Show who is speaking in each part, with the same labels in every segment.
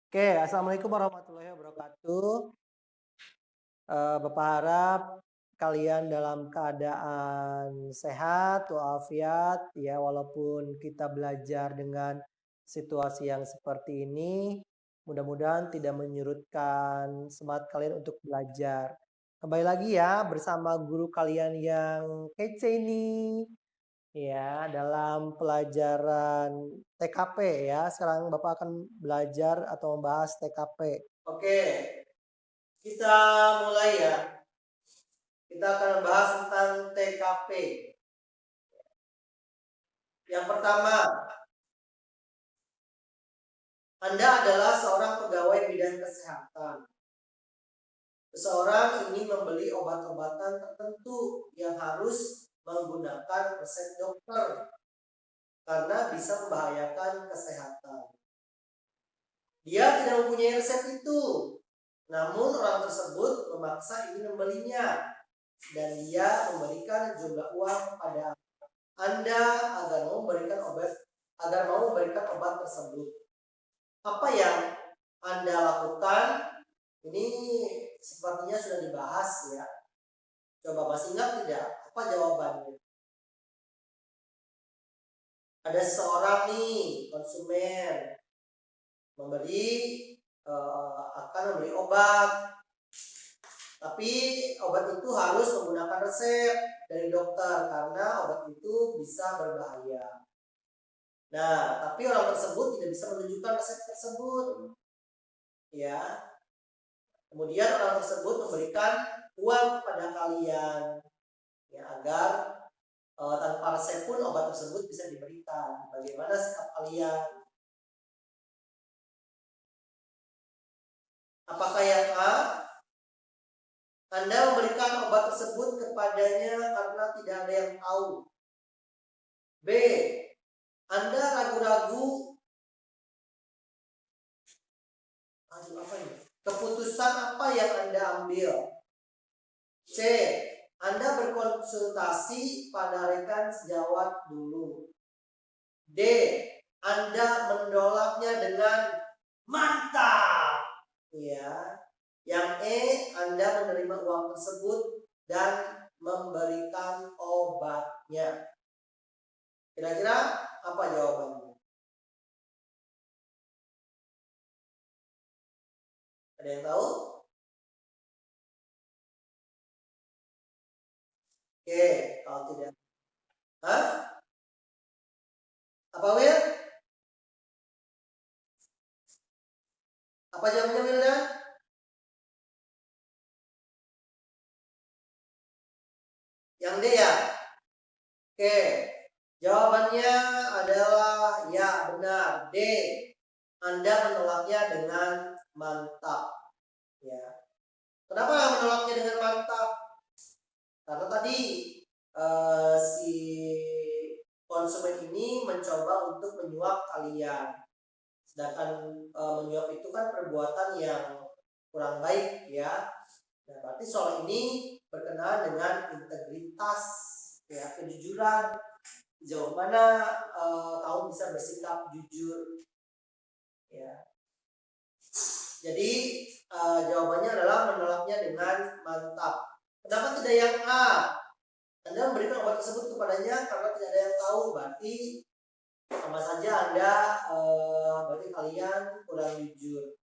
Speaker 1: Oke, assalamualaikum warahmatullahi wabarakatuh. Bapak harap kalian dalam keadaan sehat walafiat ya, walaupun kita belajar dengan situasi yang seperti ini, mudah-mudahan tidak menyurutkan semangat kalian untuk belajar. Kembali lagi ya bersama guru kalian yang kece ini. Ya, dalam pelajaran TKP ya. Sekarang Bapak akan belajar atau membahas TKP. Oke, kita mulai ya. Kita akan membahas tentang TKP. Yang pertama, Anda adalah seorang pegawai bidang kesehatan. Seseorang ingin membeli obat-obatan tertentu yang harus menggunakan resep dokter karena bisa membahayakan kesehatan. Dia tidak mempunyai resep itu, namun orang tersebut memaksa ingin membelinya dan dia memberikan jumlah uang pada Anda agar mau memberikan obat tersebut. Apa yang Anda lakukan? Ini sepertinya sudah dibahas ya. Coba masih ingat tidak? Apa jawabannya? Ada seorang nih konsumen akan membeli obat, tapi obat itu harus menggunakan resep dari dokter karena obat itu bisa berbahaya. Nah, tapi orang tersebut tidak bisa menunjukkan resep tersebut. Ya. Kemudian orang tersebut memberikan uang kepada kalian ya agar tanpa resep pun obat tersebut bisa diberikan. Bagaimana sikap kalian? Apakah yang A? Anda memberikan obat tersebut kepadanya karena tidak ada yang tahu. B. Anda ragu-ragu. Keputusan apa yang Anda ambil? C. Anda berkonsultasi pada rekan sejawat dulu. D. Anda menolaknya dengan mantap. Ya. Yang E, Anda menerima uang tersebut dan memberikan obatnya. Kira-kira apa jawabannya? Ada yang tahu? Oke, kalau tidak. Hah? Apa Will? Apa jawabannya Wilda? Yang D ya? Oke, jawabannya adalah ya benar, D. Anda menolaknya dengan mantap. Ya. Kenapa menolaknya dengan mantap? Karena tadi si konsumen ini mencoba untuk menyuap kalian. Sedangkan menyuap itu kan perbuatan yang kurang baik ya. Nah, berarti soal ini berkenaan dengan integritas, ya, kejujuran. Sejauh mana kamu bisa bersikap jujur, ya. Jadi jawabannya adalah menolaknya dengan mantap. Kenapa tidak yang A? Anda memberikan obat tersebut kepadanya karena tidak ada yang tahu, berarti sama saja Anda berarti kalian kurang jujur.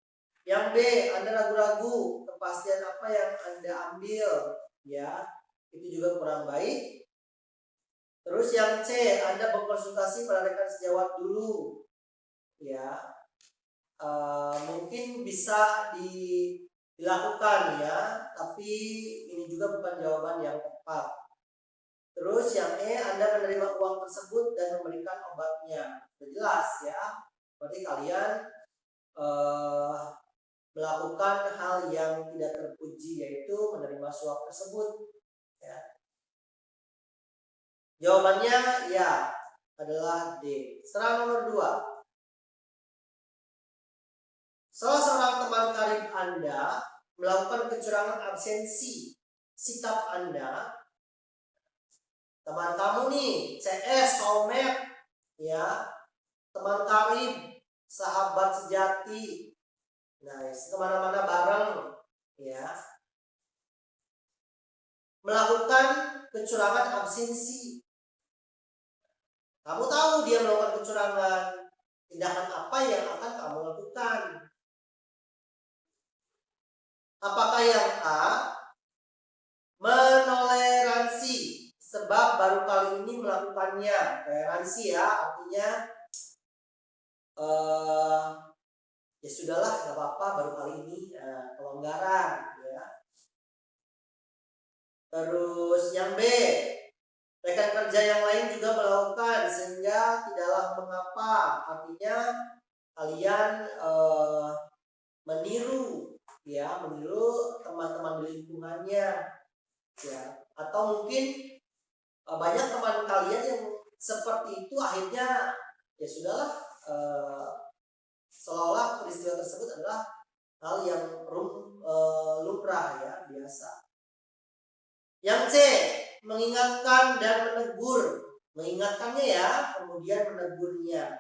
Speaker 1: Yang B, Anda ragu-ragu kepastian apa yang Anda ambil, ya, itu juga kurang baik. Terus yang C, Anda berkonsultasi pada rekan sejawat dulu, ya, mungkin bisa dilakukan ya, tapi ini juga bukan jawaban yang tepat. Terus yang E, Anda menerima uang tersebut dan memberikan obatnya. Sudah jelas ya, berarti kalian melakukan hal yang tidak terpuji, yaitu menerima suap tersebut. Ya. Jawabannya ya adalah D. Sekarang nomor 2. Salah seorang teman karib Anda melakukan kecurangan absensi sikap Anda. Teman kamu nih, CS, soulmate, ya, teman karib, sahabat sejati, Nice. Kemana-mana bareng, ya. Melakukan kecurangan absensi. Kamu tahu dia melakukan kecurangan. Tindakan apa yang akan kamu lakukan? Apakah yang A, menoleransi sebab baru kali ini melakukannya? Toleransi ya, artinya ya sudahlah, nggak apa-apa, baru kali ini, kelonggaran, ya. Terus yang B, rekan kerja yang lain juga melakukan sehingga tidaklah mengapa, artinya kalian meniru, ya, meniru teman-teman di lingkungannya, ya, atau mungkin banyak teman kalian yang seperti itu, akhirnya ya sudahlah, seolah peristiwa tersebut adalah hal yang lumrah, ya, biasa. Yang C, mengingatkan dan menegur. Mengingatkannya ya, kemudian menegurnya.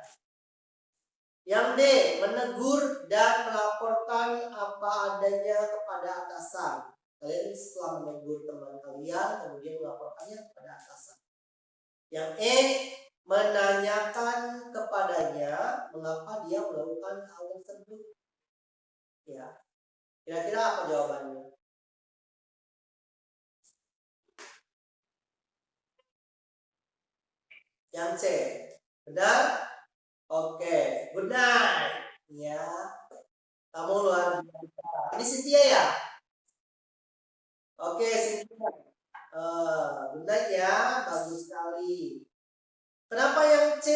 Speaker 1: Yang D, menegur dan melaporkan apa adanya kepada atasan. Kalian setelah menegur teman kalian, kemudian melaporkannya kepada atasan. Yang E, menanyakan kepadanya mengapa dia melakukan hal tersebut. Ya, kira-kira apa jawabannya? Yang C, benar? Oke, good night. Ya, kamu luar biasa. Ini Cynthia ya? Oke, Cynthia. Good night ya, bagus sekali. Kenapa yang C?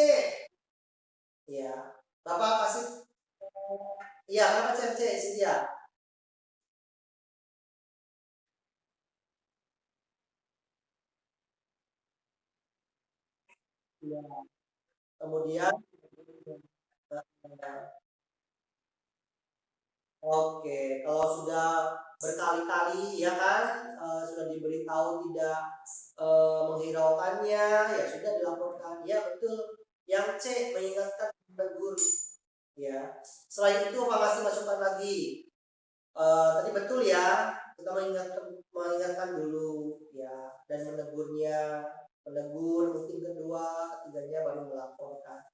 Speaker 1: Ya, Bapak kasih. Iya, kenapa C, Cynthia? Ya. Kemudian, oke, kalau sudah berkali-kali ya kan, sudah diberitahu tidak menghiraukannya, ya sudah dilaporkan. Ya betul. Yang C, mengingatkan, menegur. Ya. Selain itu apa kasih masukan lagi? Tadi betul ya, kita mengingatkan dulu ya, dan menegurnya, menegur mungkin kedua, ketiganya baru melaporkan.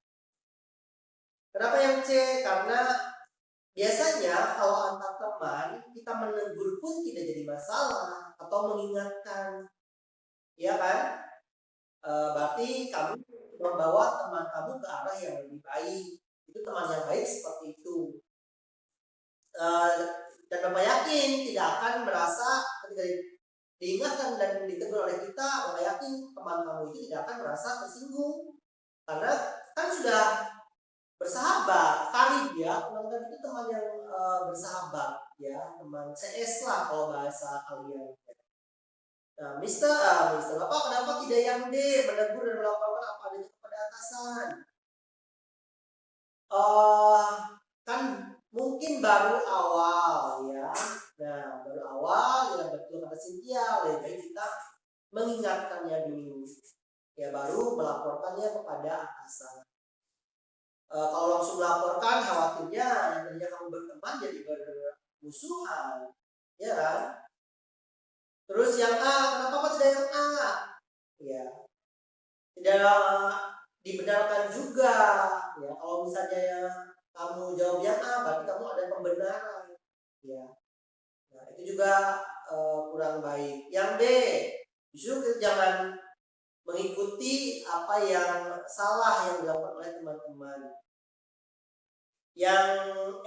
Speaker 1: Kenapa yang C? Karena biasanya kalau antar teman kita menegur pun tidak jadi masalah atau mengingatkan, ya kan? Berarti kamu membawa teman kamu ke arah yang lebih baik. Itu teman yang baik seperti itu. Dan Bapak yakin tidak akan merasa ketika diingatkan dan ditegur oleh kita, Bapak yakin teman kamu itu tidak akan merasa tersinggung, karena kan sudah bersahabat, karib ya, teman itu teman yang bersahabat ya, teman CS lah kalau bahasa kalian. Nah, Mister, Bapak kenapa tidak yang D, menegur dan melaporkan apa adanya kepada atasan? Kan mungkin baru awal ya. Nah, baru awal ya, betul kata Cynthia, lebih baik kita mengingatkannya dulu. Ya, baru melaporkannya kepada atasan. Kalau langsung melaporkan, khawatirnya yang tadinya kamu berteman jadi bermusuhan, ya kan? Terus yang A, kenapa Pak tidak yang A? Ya, tidak dibenarkan juga. Ya, kalau misalnya kamu jawab yang A, berarti kamu ada pembenaran. Ya, nah itu juga kurang baik. Yang B, justru jangan mengikuti apa yang salah yang dilakukan oleh teman-teman. Yang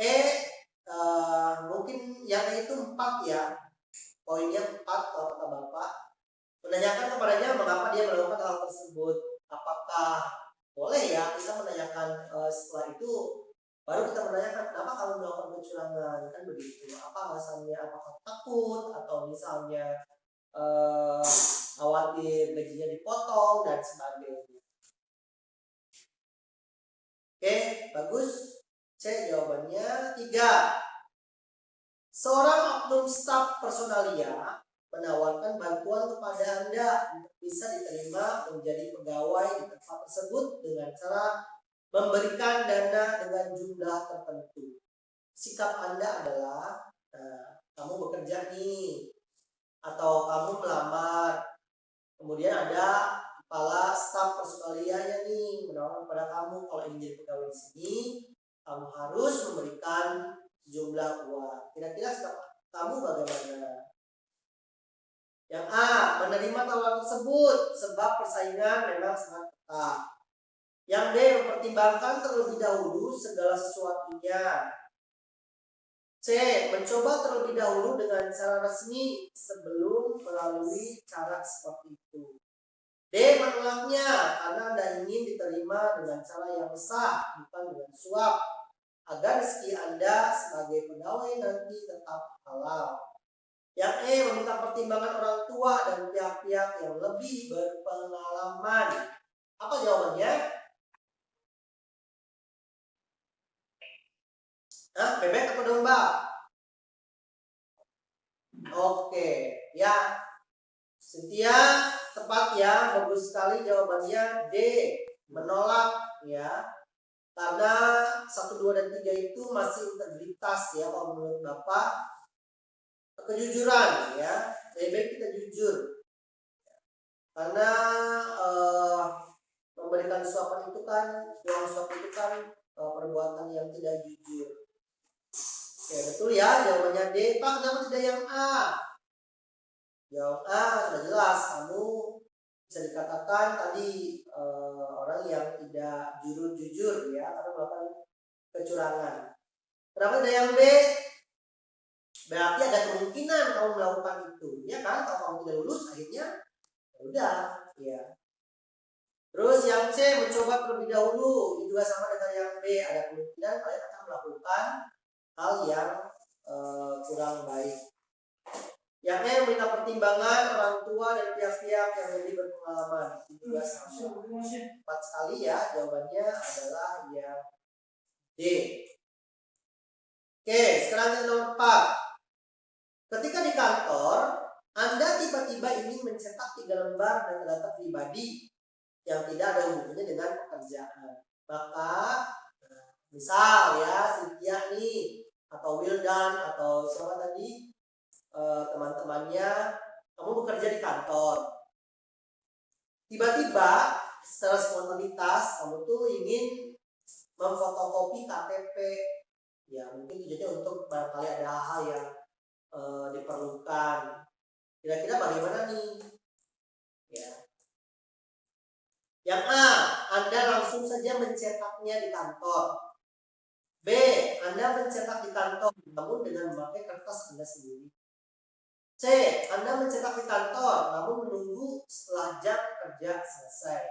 Speaker 1: E, mungkin yang E itu 4 ya, poinnya 4 kalau kata Bapak. Menanyakan kepadanya mengapa dia melakukan hal tersebut. Apakah boleh ya kita menanyakan, setelah itu baru kita menanyakan kenapa kamu melakukan kecurangan, kan begitu. Apa alasannya? Apakah takut atau misalnya khawatir gajinya dipotong dan sebagainya. Oke, bagus. C jawabannya 3. Seorang oknum staf personalia menawarkan bantuan kepada Anda untuk bisa diterima menjadi pegawai di tempat tersebut dengan cara memberikan dana dengan jumlah tertentu. sikap Anda adalah, kamu bekerja nih, atau kamu melamar, kemudian ada kepala staf personalianya nih menawarkan kepada kamu kalau ingin jadi pegawai di sini, kamu harus memberikan sejumlah uang. Kira-kira sikap kamu bagaimana? Yang A, menerima tawaran tersebut sebab persaingan memang sangat ketat. Yang B, mempertimbangkan terlebih dahulu segala sesuatunya. C, mencoba terlebih dahulu dengan cara resmi sebelum melalui cara seperti itu. D, menolaknya karena Anda ingin diterima dengan cara yang sah, bukan dengan suap, agar rezeki Anda sebagai pegawai nanti tetap halal. Yang E, meminta pertimbangan orang tua dan pihak-pihak yang lebih berpengalaman. Apa jawabannya? Bebek atau domba? Oke, ya. Cynthia, tepat ya, bagus sekali jawabannya D, menolak ya. Karena 1, 2, dan 3 itu masih integritas ya kalau menurut Bapak. Kejujuran ya, lebih baik kita jujur. Karena memberikan suapan itu kan, uang suap itu kan perbuatan yang tidak jujur. Oke, betul ya jawabannya D. Pak, kenapa tidak yang A? Jawab A sudah jelas, kamu bisa dikatakan tadi orang yang tidak jujur ya, karena melakukan kecurangan. Kenapa tidak yang B? Berarti ada kemungkinan kamu melakukan itu, ya kan? Kalau kamu tidak lulus, akhirnya ya udah, ya. Terus yang C, mencoba terlebih dahulu, itu juga sama dengan yang B, ada kemungkinan kalian akan melakukan hal yang kurang baik. Yang E, meminta pertimbangan orang tua dan pihak-pihak yang lebih berpengalaman, itu juga sama. Tepat sekali ya, jawabannya adalah yang D. Oke, sekarang yang nomor 4. Ketika di kantor, Anda tiba-tiba ingin mencetak 3 lembar data pribadi yang tidak ada hubungannya dengan pekerjaan. Maka, misal ya, Cynthia nih, atau Wildan, atau siapa tadi, teman-temannya, kamu bekerja di kantor. Tiba-tiba, secara spontanitas, kamu tuh ingin memfotokopi KTP. Ya, mungkin tujuannya untuk barangkali ada hal yang diperlukan. Kira-kira bagaimana nih? Ya. Yang A, Anda langsung saja mencetaknya di kantor. B, Anda mencetak di kantor namun dengan memakai kertas Anda sendiri. C, Anda mencetak di kantor namun menunggu setelah jam kerja selesai.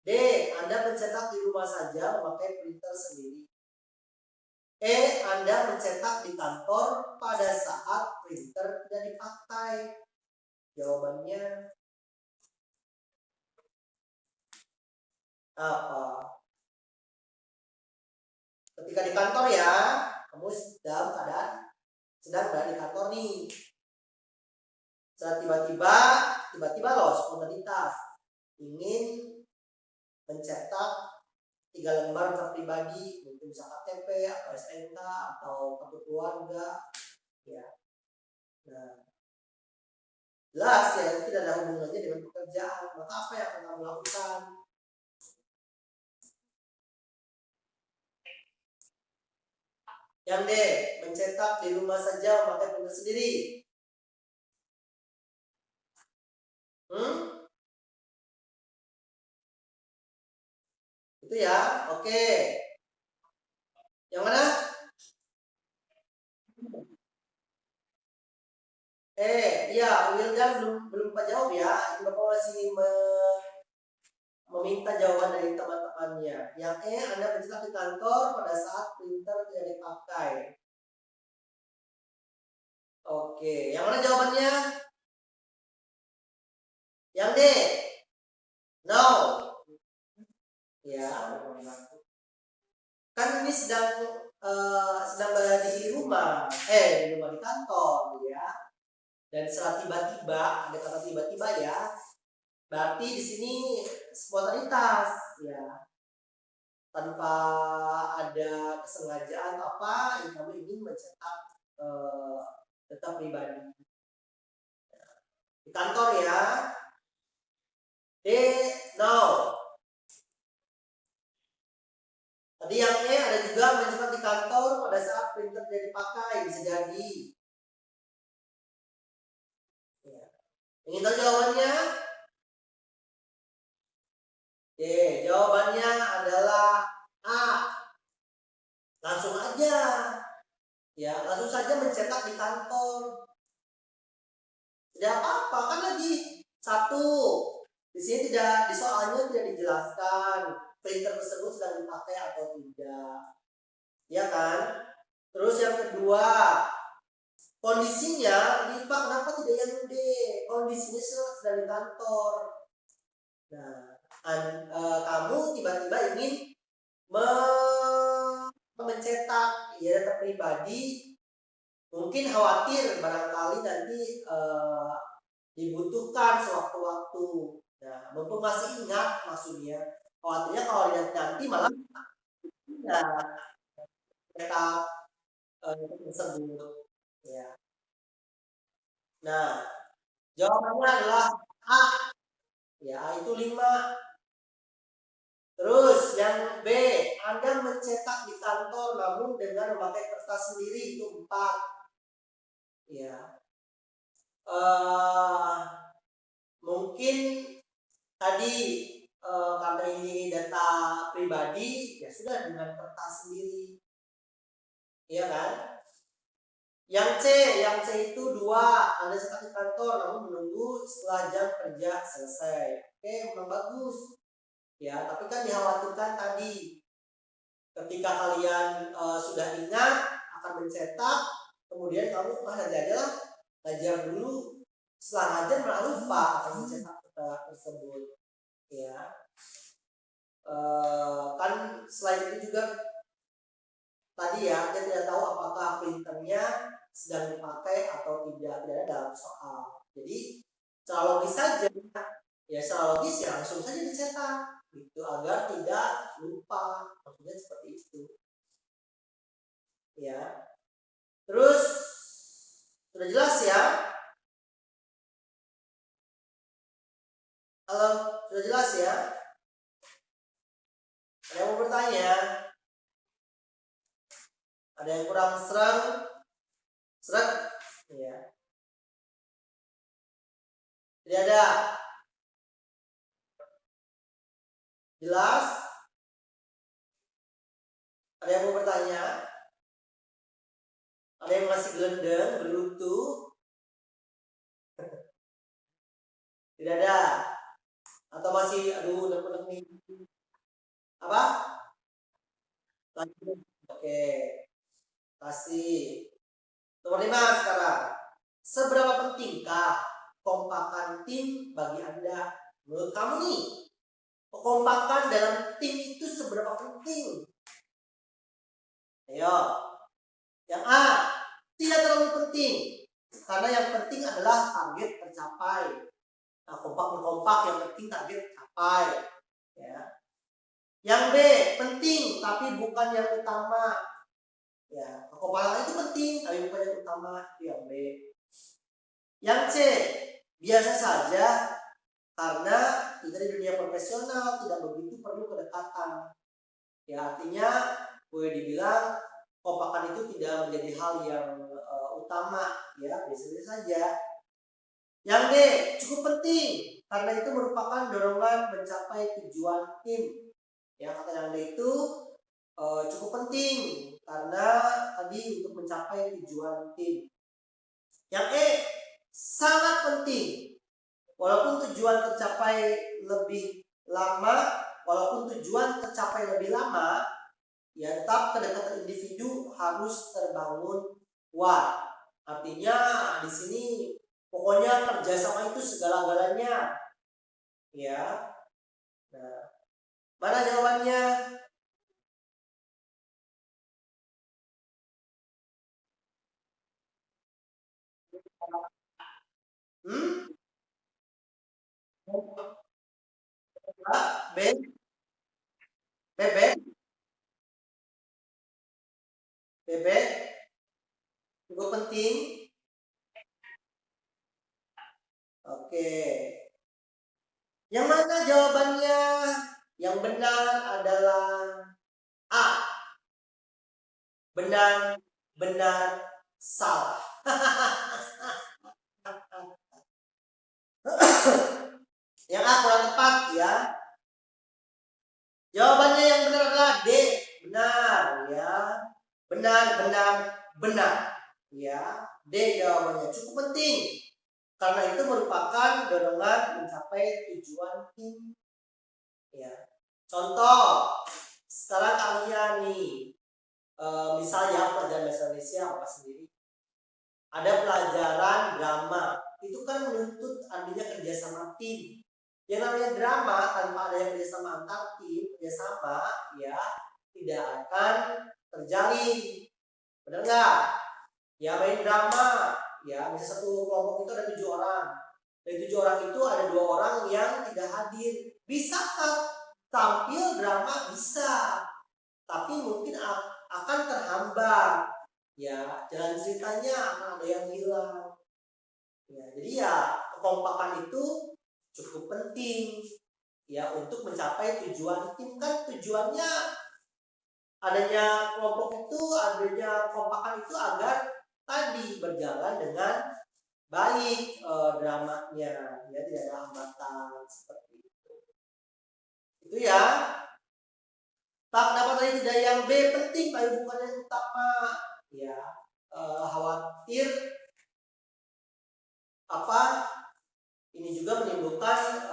Speaker 1: D, Anda mencetak di rumah saja memakai printer sendiri. E, Anda mencetak di kantor pada saat printer tidak dipakai. Jawabannya apa? Ketika di kantor ya, kamu sedang berada di kantor nih. Saat tiba-tiba loh spontanitas ingin mencetak 3 lembar data pribadi, mungkin bisa KTP atau SNK atau kartu keluarga, ya. Nah, jelas ya itu tidak ada hubungannya dengan pekerjaan. Maka apa yang akan kamu lakukan? Yang D, mencetak di rumah saja memakai printer sendiri. Itu ya, oke. Yang mana? Iya, Wildan belum Pak jawab ya. Ini Bapak masih meminta jawaban dari teman-temannya. Yang E, Anda mencetak di kantor pada saat printer tidak dipakai. Oke, yang mana jawabannya? Yang D. No. Ya. Kan ini sedang berada di rumah, di kantor ya. Dan setelah tiba-tiba, ada kata tiba-tiba ya. Berarti di sini spontanitas ya. tanpa ada kesengajaan apa, kamu ingin mencetak data pribadi di kantor ya. Now tadi yang E ada juga mencetak di kantor pada saat printer tidak dipakai, bisa jadi. Ya. Ingin tahu jawabannya? Oke, jawabannya adalah A. Langsung aja. Ya, langsung saja mencetak di kantor. Tidak apa-apa, kan lagi satu. Di sini tidak di soalnya tidak dijelaskan printer tersebut sedang dipakai atau tidak. Ya kan? Terus yang kedua, kondisinya ini Pak kenapa tidak yang D? Kondisinya sedang di kantor. Nah, kamu tiba-tiba ingin mencetak ya data pribadi, mungkin khawatir barangkali nanti dibutuhkan sewaktu-waktu. Nah, mumpung masih ingat maksudnya, khawatirnya kalau nanti malah ya cetak tersebut. Ya. Nah, jawabannya adalah A. Ya, itu 5. Terus yang B, Anda mencetak di kantor namun dengan memakai kertas sendiri, itu 4. Ya. Mungkin tadi karena ini data pribadi, ya sudah dengan kertas sendiri. Iya kan? Yang C itu 2, Anda cetak di kantor namun menunggu setelah jam kerja selesai. Oke, memang bagus. Ya, tapi kan dikhawatirkan tadi ketika kalian sudah ingat akan mencetak, kemudian kamu nanti aja lah ngajar dulu, setelah ngajar malah lupa akan mencetak tersebut. Ya, kan selain itu juga tadi ya dia tidak tahu apakah printernya sedang dipakai atau tidak ada dalam soal. Jadi secara logis saja, ya secara logis ya langsung saja dicetak gitu agar tidak lupa, maksudnya seperti itu. Ya, terus sudah jelas ya? Halo, sudah jelas ya? Ada yang mau bertanya? Ada yang kurang seret? Ya. Tidak ada. Jelas? Ada yang mau bertanya? Ada yang masih gelendeng, berlutu? Tidak ada. Atau masih aduh unek-unek nih. Apa? Lanjut. Oke. Kasih. Nomor 5 sekarang. Seberapa pentingkah kompakan tim bagi Anda? Menurut kamu nih, kekompakan dalam tim itu seberapa penting? Ayo. Yang A, tidak terlalu penting. Karena yang penting adalah target tercapai. Nah, kompak yang penting target tercapai. Ya. Yang B, penting tapi bukan yang utama. Ya, kekompakan itu penting tapi bukan yang utama. Itu yang B. Yang C, biasa saja karena kita di dunia profesional tidak begitu perlu kedekatan. Ya, artinya boleh dibilang kompakan itu tidak menjadi hal yang utama, ya biasa-biasa saja. Yang D, cukup penting karena itu merupakan dorongan mencapai tujuan tim. Ya, kata yang D itu cukup penting karena tadi untuk mencapai tujuan tim. Yang E, sangat penting walaupun tujuan tercapai lebih lama, ya tetap kedekatan individu harus terbangun kuat. Artinya di sini pokoknya kerjasama itu segala-galanya. Ya. Nah, mana jawabannya? A, B, B. Bebek cukup penting. Oke. Yang mana jawabannya? Yang benar adalah A. Benar salah. Yang A kurang tepat ya. Jawabannya yang benar adalah D. Benar ya. Benar. Ya. D jawabannya cukup penting. Karena itu merupakan dorongan mencapai tujuan tim. Ya. Contoh, sekarang kalian nih, misalnya pelajaran bahasa Indonesia apa sendiri, ada pelajaran drama, itu kan menuntut adanya kerjasama tim. Yang namanya drama tanpa adanya kerjasama antar tim, kerjasama ya tidak akan terjalin. Benar nggak? Ya main drama, ya misalnya satu kelompok itu ada 7 orang. Dari 7 orang itu ada 2 orang yang tidak hadir. Bisakah tampil drama? Bisa, tapi mungkin akan terhambat. Ya, jalan ceritanya akan ada yang hilang. Ya, jadi ya kekompakan itu cukup penting ya untuk mencapai tujuan tim. Kan tujuannya adanya kelompok itu, adanya kekompakan itu agar tadi berjalan dengan baik dramanya, ya tidak ada hambatan seperti itu. Itu ya. Tak kenapa tadi tidak yang B penting tapi bukan yang utama ya. Khawatir apa ini juga menimbulkan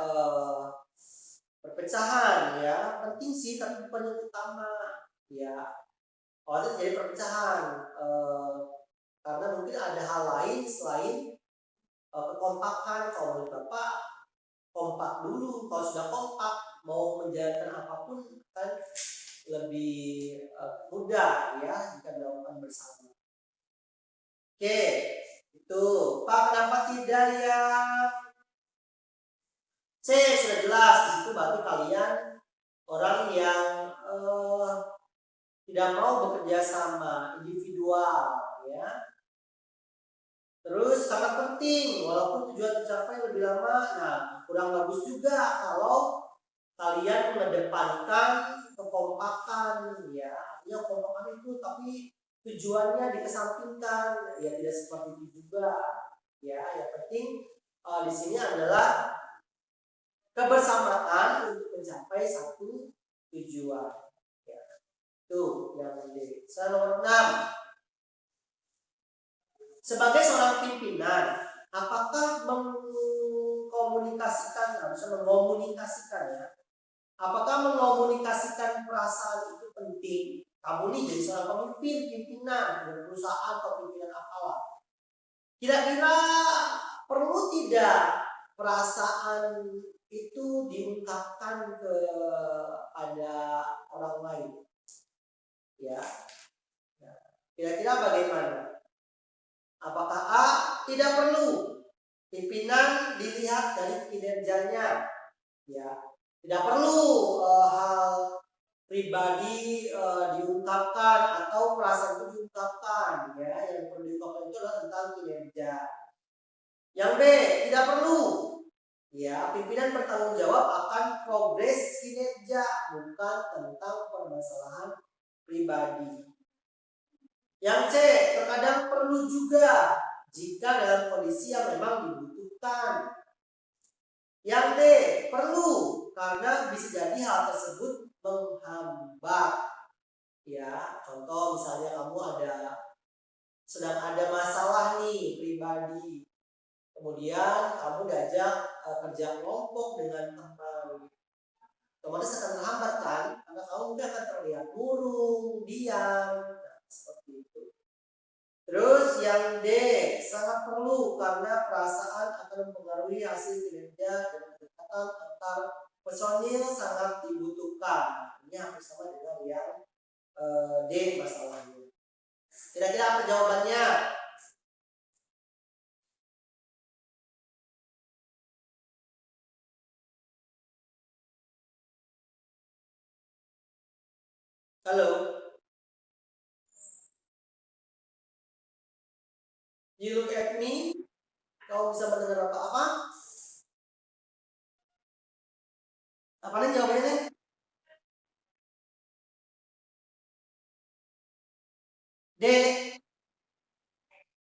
Speaker 1: perpecahan ya. Penting sih tapi bukan yang utama ya. Khawatir jadi perpecahan karena mungkin ada hal lain selain kekompakan. Kalau menurut Bapak kompak dulu. Kalau sudah kompak mau menjalankan apapun kan lebih mudah ya jika dilakukan bersama. Oke, itu Pak, kenapa tidak yang C? Sudah jelas di situ berarti kalian orang yang tidak mau bekerja sama, individual ya. Terus sangat penting walaupun tujuan tercapai lebih lama. Nah, kurang bagus juga kalau kalian mengedepankan kekompakan ya. Artinya kekompakan itu tapi tujuannya dikesampingkan ya, tidak seperti itu juga ya. Yang penting di sini adalah kebersamaan untuk mencapai satu tujuan ya. Tuh yang D. Nomor 6. Sebagai seorang pimpinan, apakah mengkomunikasikan ya? Apakah mengkomunikasikan perasaan itu penting? Kamu nih jadi seorang pimpinan dari perusahaan atau pimpinan apalah. Kira-kira perlu tidak perasaan itu diungkapkan kepada orang lain? Ya. Kira-kira bagaimana? Apakah A? Tidak perlu. Pimpinan dilihat dari kinerjanya. Ya. Tidak perlu hal pribadi diungkapkan atau perasaan itu diungkapkan ya. Yang perlu diungkapkan itu adalah tentang kinerja. Yang B, tidak perlu. Ya, pimpinan bertanggung jawab akan progres kinerja, bukan tentang permasalahan pribadi. Yang C, terkadang perlu juga jika dalam kondisi yang memang dibutuhkan. Yang D, perlu karena bisa jadi hal tersebut menghambat. Ya, contoh misalnya kamu sedang ada masalah nih pribadi. Kemudian kamu diajak kerja kelompok dengan teman. Otomatis akan terhambat kan? Karena kamu mungkin akan terlihat murung, diam, seperti itu. Terus yang D, sangat perlu karena perasaan akan mempengaruhi hasil kinerja dan kedekatan antar personil sangat dibutuhkan. Ini hampir sama dengan yang D masalahnya. Kira-kira apa jawabannya? Halo? You look at me. Kau bisa mendengar apa-apa? Apa nih jawabannya nih? D.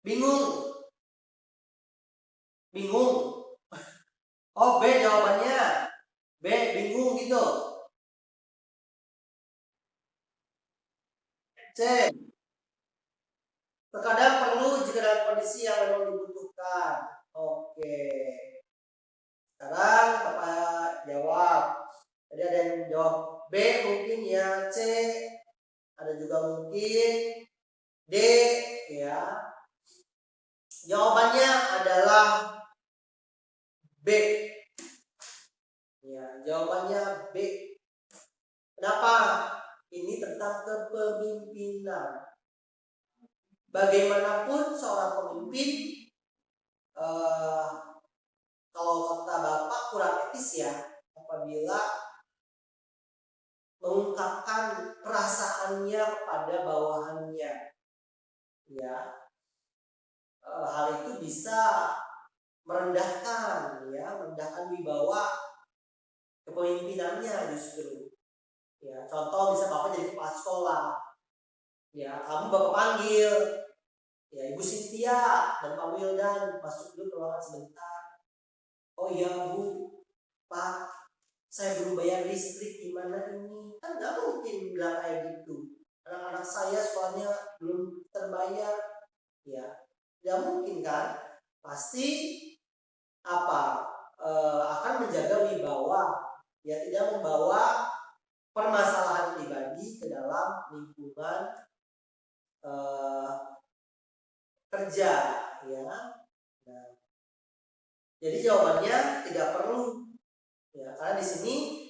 Speaker 1: Bingung. Bingung. Oh, B jawabannya. B bingung gitu. C. Terkadang perlu jika dalam kondisi yang memang dibutuhkan. Oke. Sekarang Bapak jawab. Jadi ada yang jawab B mungkin ya, C ada juga mungkin D ya. Jawabannya adalah B. Ya, jawabannya B. Kenapa? Ini tentang kepemimpinan. Bagaimanapun seorang pemimpin, kalau kata Bapak kurang etis ya apabila mengungkapkan perasaannya kepada bawahannya. Ya, hal itu bisa merendahkan wibawa kepemimpinannya justru. Ya, contoh bisa Bapak jadi kepala sekolah. Ya, kamu Bapak panggil, ya Ibu Cynthia dan Pak Wildan masuk dulu ke ruangan sebentar. Oh iya Bu, Pak, saya belum bayar listrik, gimana ini? Kan nggak mungkin bilang kayak gitu. Anak-anak saya sekolahnya belum terbayar, ya nggak mungkin kan? Pasti akan menjaga wibawa, ya tidak membawa permasalahan pribadi ke dalam lingkungan kerja, ya. Nah, jadi jawabannya tidak perlu, ya karena di sini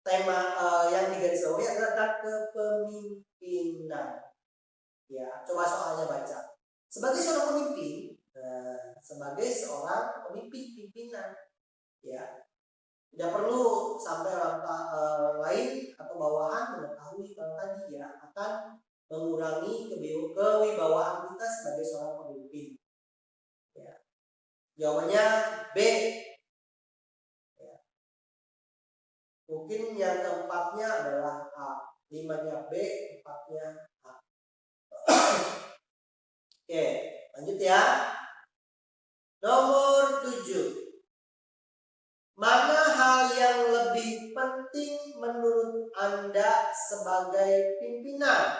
Speaker 1: tema yang digarisbawahi adalah kepemimpinan. Ya, coba soalnya baca. Sebagai seorang pemimpin, pimpinan, ya tidak perlu sampai orang lain atau bawahan mengetahui kalau tadi ya akan mengurangi kewibawaan kita sebagai seorang pemimpin. Ya. Jawabannya B. Ya. Mungkin yang keempatnya adalah A. 5-nya B, 4-nya A. Oke, lanjut ya. Nomor 7. Mana hal yang lebih penting menurut Anda sebagai pimpinan?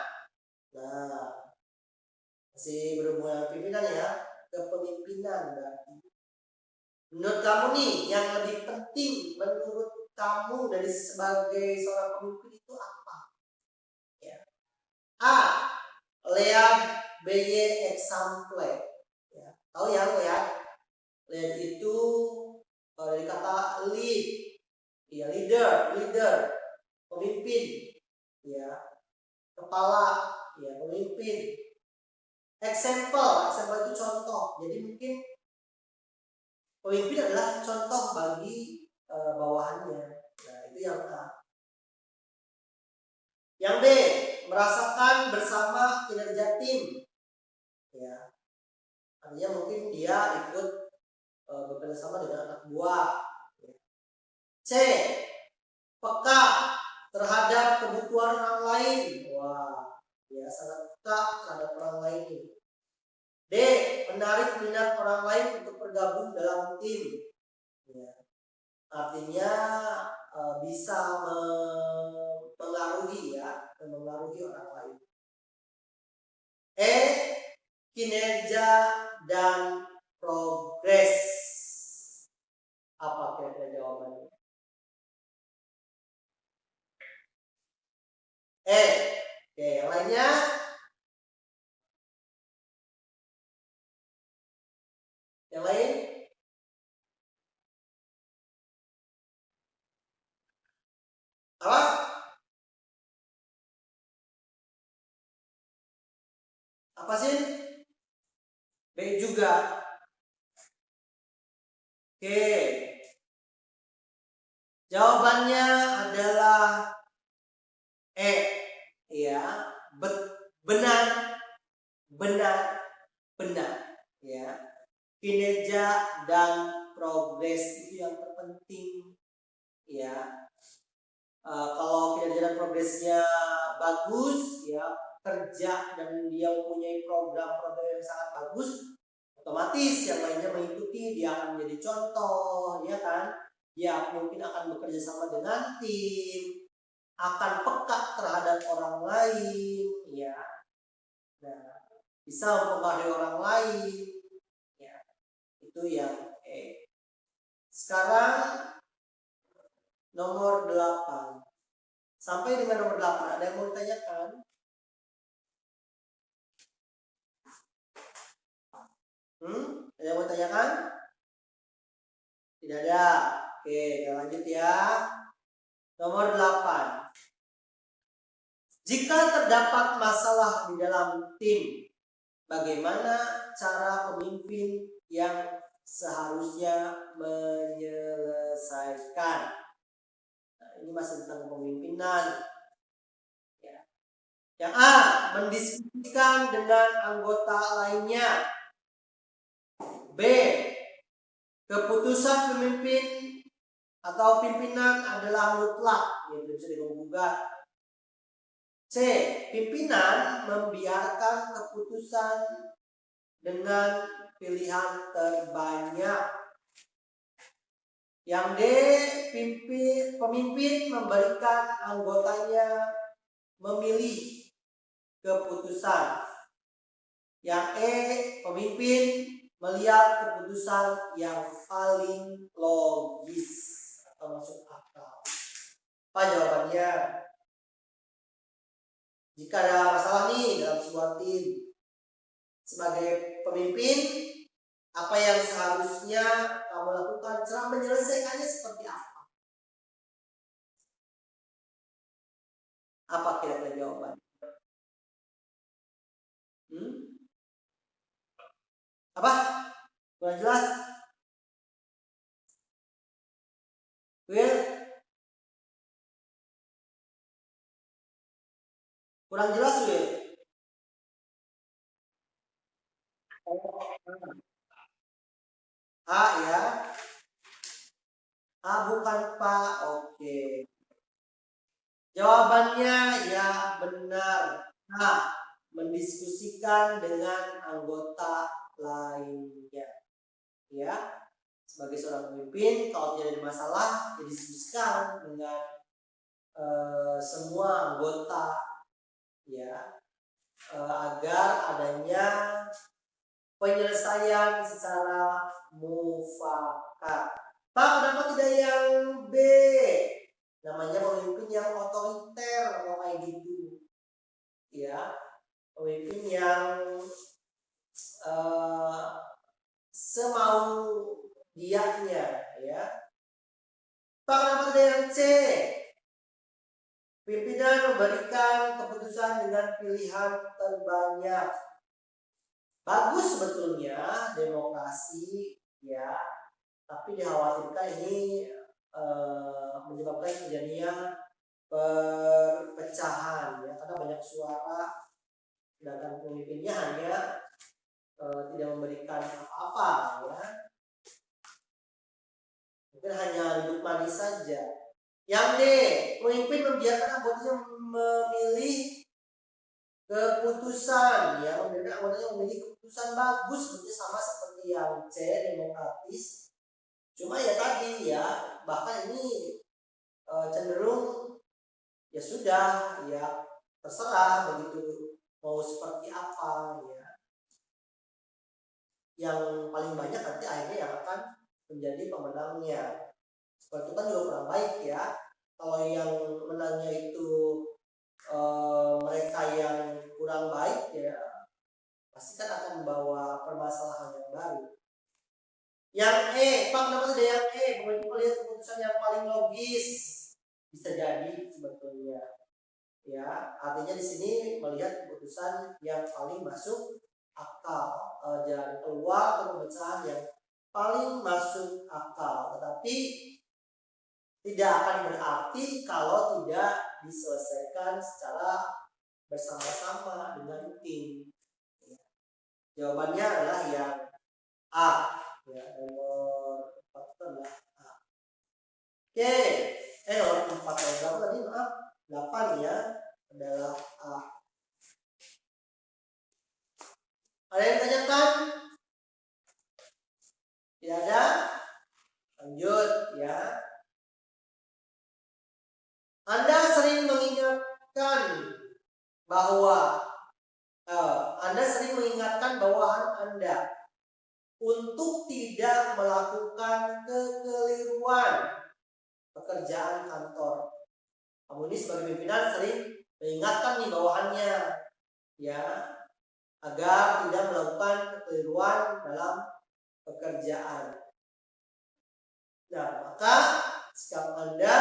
Speaker 1: Nah, masih berhubungan pimpinan ya, kepemimpinan berarti. Menurut kamu nih, yang lebih penting menurut kamu dari sebagai seorang pemimpin itu apa? Ya. A. Lihat BY example. Ya. Tahu ya, lihat itu dari kata lead, ya leader, pemimpin, ya kepala, ya pemimpin. Example itu contoh. Jadi mungkin pemimpin adalah contoh bagi bawahannya. Nah, itu yang A. Yang B, merasakan bersama kinerja tim. Ya. Artinya mungkin dia ikut bekerja sama dengan anak buah. Ya. C, peka terhadap kebutuhan orang lain. Wah, ya sangat peka terhadap orang lain. D, menarik minat orang lain untuk bergabung dalam tim. Ya. Artinya bisa mempengaruhi orang lain. E, kinerja dan progres. Apa kira-kira jawabannya? Oke, yang lainnya? Yang lain? Apa? Apa sih? B juga. Oke. Jawabannya adalah E. Ya, benar. ya. Kinerja dan progres itu yang terpenting, ya. Kalau kinerja dan progresnya bagus, ya, kerja dan dia mempunyai program-program yang sangat bagus, otomatis yang lainnya mengikuti, dia akan menjadi contoh, ya kan? Dia mungkin akan bekerja sama dengan tim, akan peka terhadap orang lain, ya. Nah, bisa mempengaruhi orang lain, ya. Itu yang Sekarang nomor 8. Sampai dengan nomor 8 ada yang mau ditanyakan? Ada yang mau ditanyakan? Tidak ada. Oke, kita lanjut ya. Nomor 8. Jika terdapat masalah di dalam tim, bagaimana cara pemimpin yang seharusnya menyelesaikan? Nah, ini masih tentang kepemimpinan. Ya. Yang A, mendiskusikan dengan anggota lainnya. B, keputusan pemimpin atau pimpinan adalah mutlak, ya, bisa digugat. C, pimpinan membiarkan keputusan dengan pilihan terbanyak. Yang D, pemimpin memberikan anggotanya memilih keputusan. Yang E, pemimpin melihat keputusan yang paling logis atau masuk akal. Apa jawabannya? Jika ada masalah nih dalam sebuah tim, sebagai pemimpin, apa yang seharusnya kamu lakukan? Cara menyelesaikannya seperti apa? Apa kira-kira jawaban? Apa? Kurang jelas? Will? Kurang jelas, Will? A ya? A bukan Pak. Oke. Jawabannya ya benar. A, mendiskusikan dengan anggota lainnya. Ya. Sebagai seorang pemimpin, kalau tidak ada masalah, didiskusikan dengan semua anggota, ya, agar adanya penyelesaian secara mufakat. Pak, kenapa tidak yang B? Namanya pemimpin yang otoriter kalau kayak gitu, ya, pemimpin yang semau dianya, ya. Pak, kenapa tidak yang C? Pimpinan memberikan keputusan dengan pilihan terbanyak. Bagus sebetulnya demokrasi, ya, tapi dikhawatirkan ini menyebabkan terjadinya perpecahan, ya, karena banyak suara, sedangkan pemimpinnya hanya tidak memberikan apa-apa, ya, mungkin hanya duduk manis saja. Yang D, pemimpin membiarkan anggotanya memilih keputusan, ya, membiarkan anggotanya memilih keputusan. Bagus, sebenarnya sama seperti yang C, demokratis. Cuma ya tadi, ya, bahkan ini cenderung ya sudah, ya, terserah begitu mau seperti apa, ya. Yang paling banyak nanti akhirnya yang akan menjadi pemenangnya. Seperti itu kan juga kurang baik, ya. Kalau yang menangnya itu mereka yang kurang baik, ya, pasti kan akan membawa permasalahan yang baru. Yang E, Pak, kenapa tidak yang E? Pemimpin melihat keputusan yang paling logis. Bisa jadi sebetulnya, ya, artinya di sini melihat keputusan yang paling masuk akal, jalan keluar atau pemecahan yang paling masuk akal. Tetapi tidak akan berarti kalau tidak diselesaikan secara bersama-sama dengan tim. Jawabannya adalah yang A. Ya, nomor 4 itu adalah A. Oke. Nomor 4 berapa tadi? Maaf. 8 ya. Adalah A. Ada yang tanyakan? Tidak ada? Lanjut ya. Anda sering mengingatkan bahwa Anda sering mengingatkan bawahan Anda untuk tidak melakukan kekeliruan pekerjaan kantor. Kamu ini sebagai pimpinan sering mengingatkan nih bawahannya ya agar tidak melakukan kekeliruan dalam pekerjaan. Nah, maka sikap Anda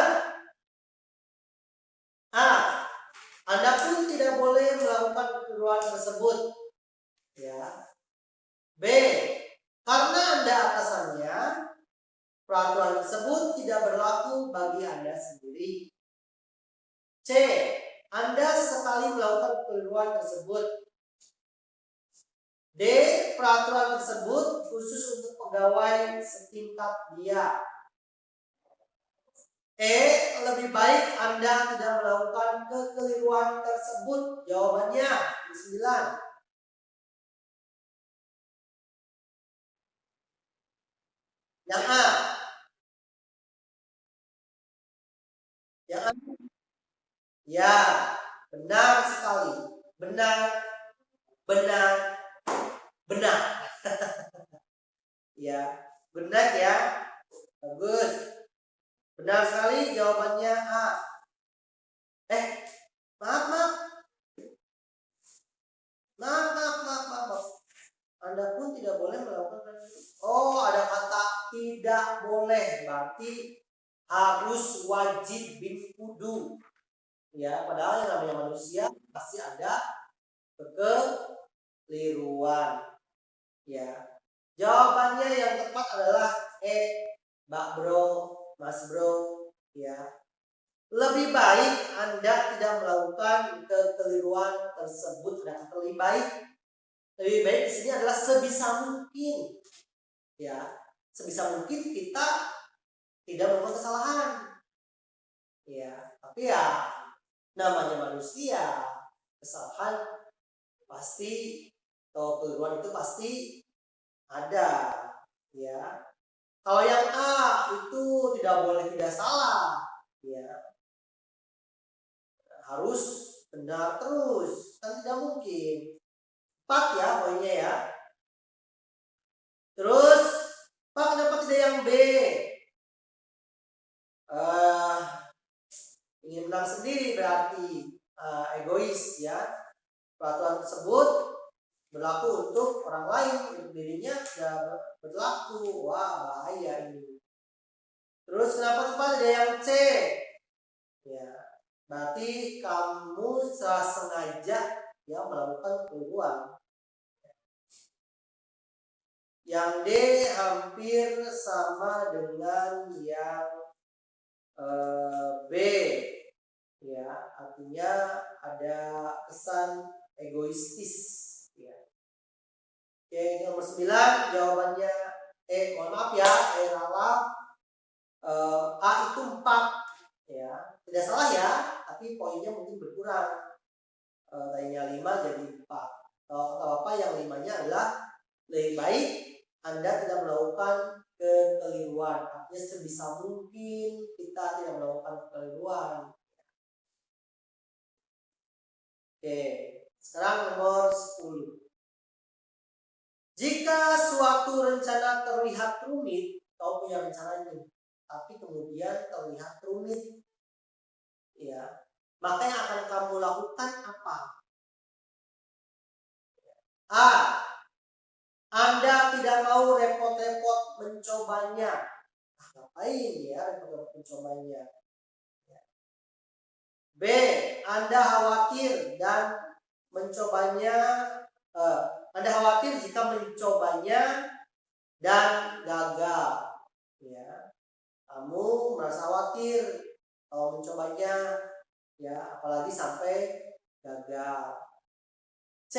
Speaker 1: Anda pun tidak boleh melakukan kekeliruan tersebut. Ya. B. Karena Anda atasannya, peraturan tersebut tidak berlaku bagi Anda sendiri. C. Anda sesekali melakukan kekeliruan tersebut. D. Peraturan tersebut khusus untuk pegawai setingkat dia. Lebih baik Anda tidak melakukan kekeliruan tersebut. Jawabannya 9. Yang A. Yang A. Ya, benar sekali. Benar. Ya, benar ya. Bagus. Benar sekali jawabannya A. Maaf. Anda pun tidak boleh melakukan. Ada kata tidak boleh, berarti harus, wajib, bin kudu. Ya, padahal yang namanya manusia pasti ada kekeliruan. Ya. Jawabannya yang tepat adalah Mbak Bro, Mas Bro, ya. Lebih baik Anda tidak melakukan kekeliruan tersebut. Dan lebih baik di sini adalah sebisa mungkin. Ya, sebisa mungkin kita tidak melakukan kesalahan. Ya, tapi ya namanya manusia, kesalahan pasti atau kekeliruan itu pasti ada. Ya. Kalau yang A itu tidak boleh tidak salah. Ya. Harus benar terus, kan tidak mungkin. 4 ya poinnya ya. Terus Pak, kenapa tidak yang B? Ingin menang sendiri berarti egois ya. Peraturan tersebut berlaku untuk orang lain, untuk dirinya tidak berlaku. Wah, bahaya ini. Terus kenapa tepat ada yang C? Ya, berarti kamu secara sengaja ya melakukan kekeliruan. Yang D hampir sama dengan yang B. Ya, artinya ada kesan egoistis. Ya. Oke, nomor 9 jawabannya mohon maaf ya, ralat. A itu 4 ya. Tidak salah ya, tapi poinnya mungkin berkurang. Tadinya 5 jadi 4. Atau apa yang 5-nya adalah lebih baik Anda tidak melakukan kekeliruan. Artinya sebisa mungkin kita tidak melakukan kekeliruan. Oke, sekarang nomor 10. Jika suatu rencana terlihat rumit, kau punya rencana ini, tapi kemudian terlihat rumit, ya, maka yang akan kamu lakukan apa? A. Anda tidak mau repot-repot mencobanya. Ngapain ya repot-repot mencobanya? B. Anda khawatir dan mencobanya. Anda khawatir jika mencobanya dan gagal. Ya, kamu merasa khawatir kalau mencobanya, ya, apalagi sampai gagal. C.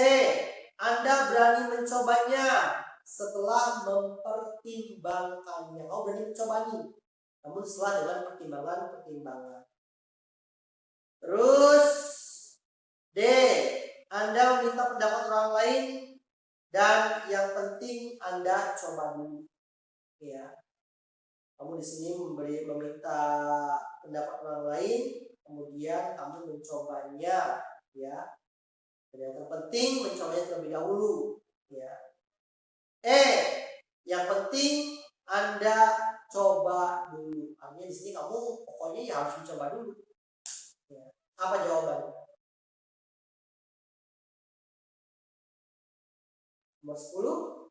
Speaker 1: Anda berani mencobanya setelah mempertimbangkannya. Kau berani mencoba nih, namun setelah dengan pertimbangan. Terus D, Anda meminta pendapat orang lain dan yang penting Anda coba dulu. Ya, kamu di sini meminta pendapat orang lain, kemudian kamu mencobanya, ya. Dan yang terpenting mencobanya terlebih dahulu, ya. Yang penting Anda coba dulu. Artinya di sini kamu pokoknya ya harus mencoba dulu. Ya. Apa jawabannya? Nomor 10.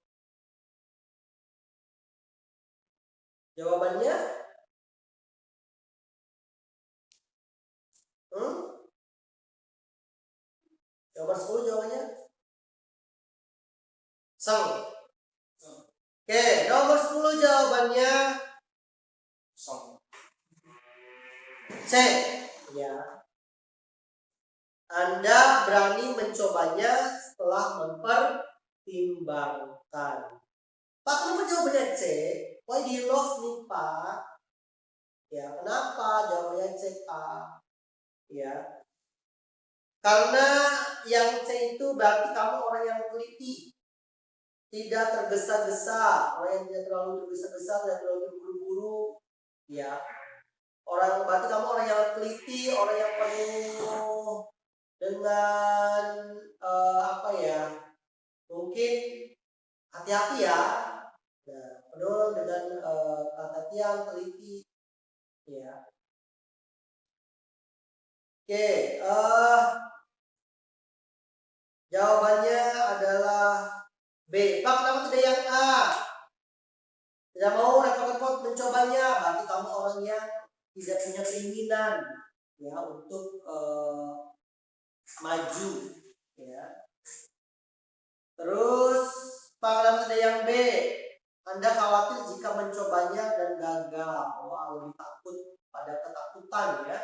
Speaker 1: Jawabannya? Nomor 10 jawabannya? Sang. Oke, nomor 10 jawabannya Song. C. Ya. Anda berani mencobanya setelah mempertimbangkan. Pak, kenapa jawabannya C? Why do you love me, Pak? Ya, kenapa jawabannya C, Pak? Ya. Karena yang C itu berarti kamu orang yang teliti. Tidak tergesa-gesa, orang yang tidak terlalu tergesa-gesa, tidak terlalu terburu-buru, ya. Berarti kamu orang yang teliti, orang yang penuh dengan mungkin hati-hati ya. Nah, penuh dengan hati-hatian, teliti, ya. Oke, jawabannya adalah B. Pak, kenapa tidak yang A? Tidak mau repot-repot mencobanya, berarti kamu orang yang tidak punya keinginan, ya, untuk maju, ya. Terus Pak, kenapa tidak yang B? Anda khawatir jika mencobanya dan gagal. Wah, lebih takut pada ketakutan, ya.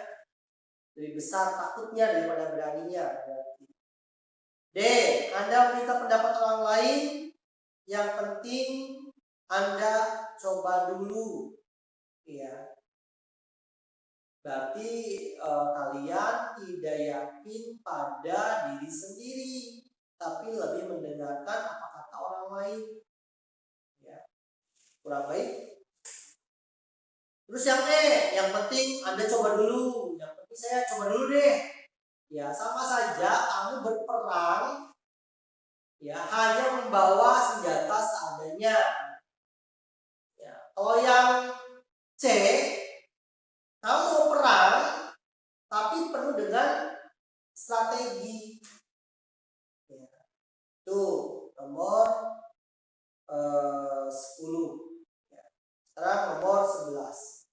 Speaker 1: Lebih besar takutnya daripada beraninya. D. Anda meminta pendapat orang lain. Yang penting Anda coba dulu, ya. Berarti kalian tidak yakin pada diri sendiri, tapi lebih mendengarkan apa kata orang lain, ya. Kurang baik. Terus yang E, yang penting Anda coba dulu. Yang penting saya coba dulu deh. Ya, sama saja kamu berperang, ya, hanya membawa senjata seadanya. Ya, kalau yang C, kamu mau perang tapi penuh dengan strategi. Ya. Tuh, nomor 10. Ya. Sekarang nomor 11.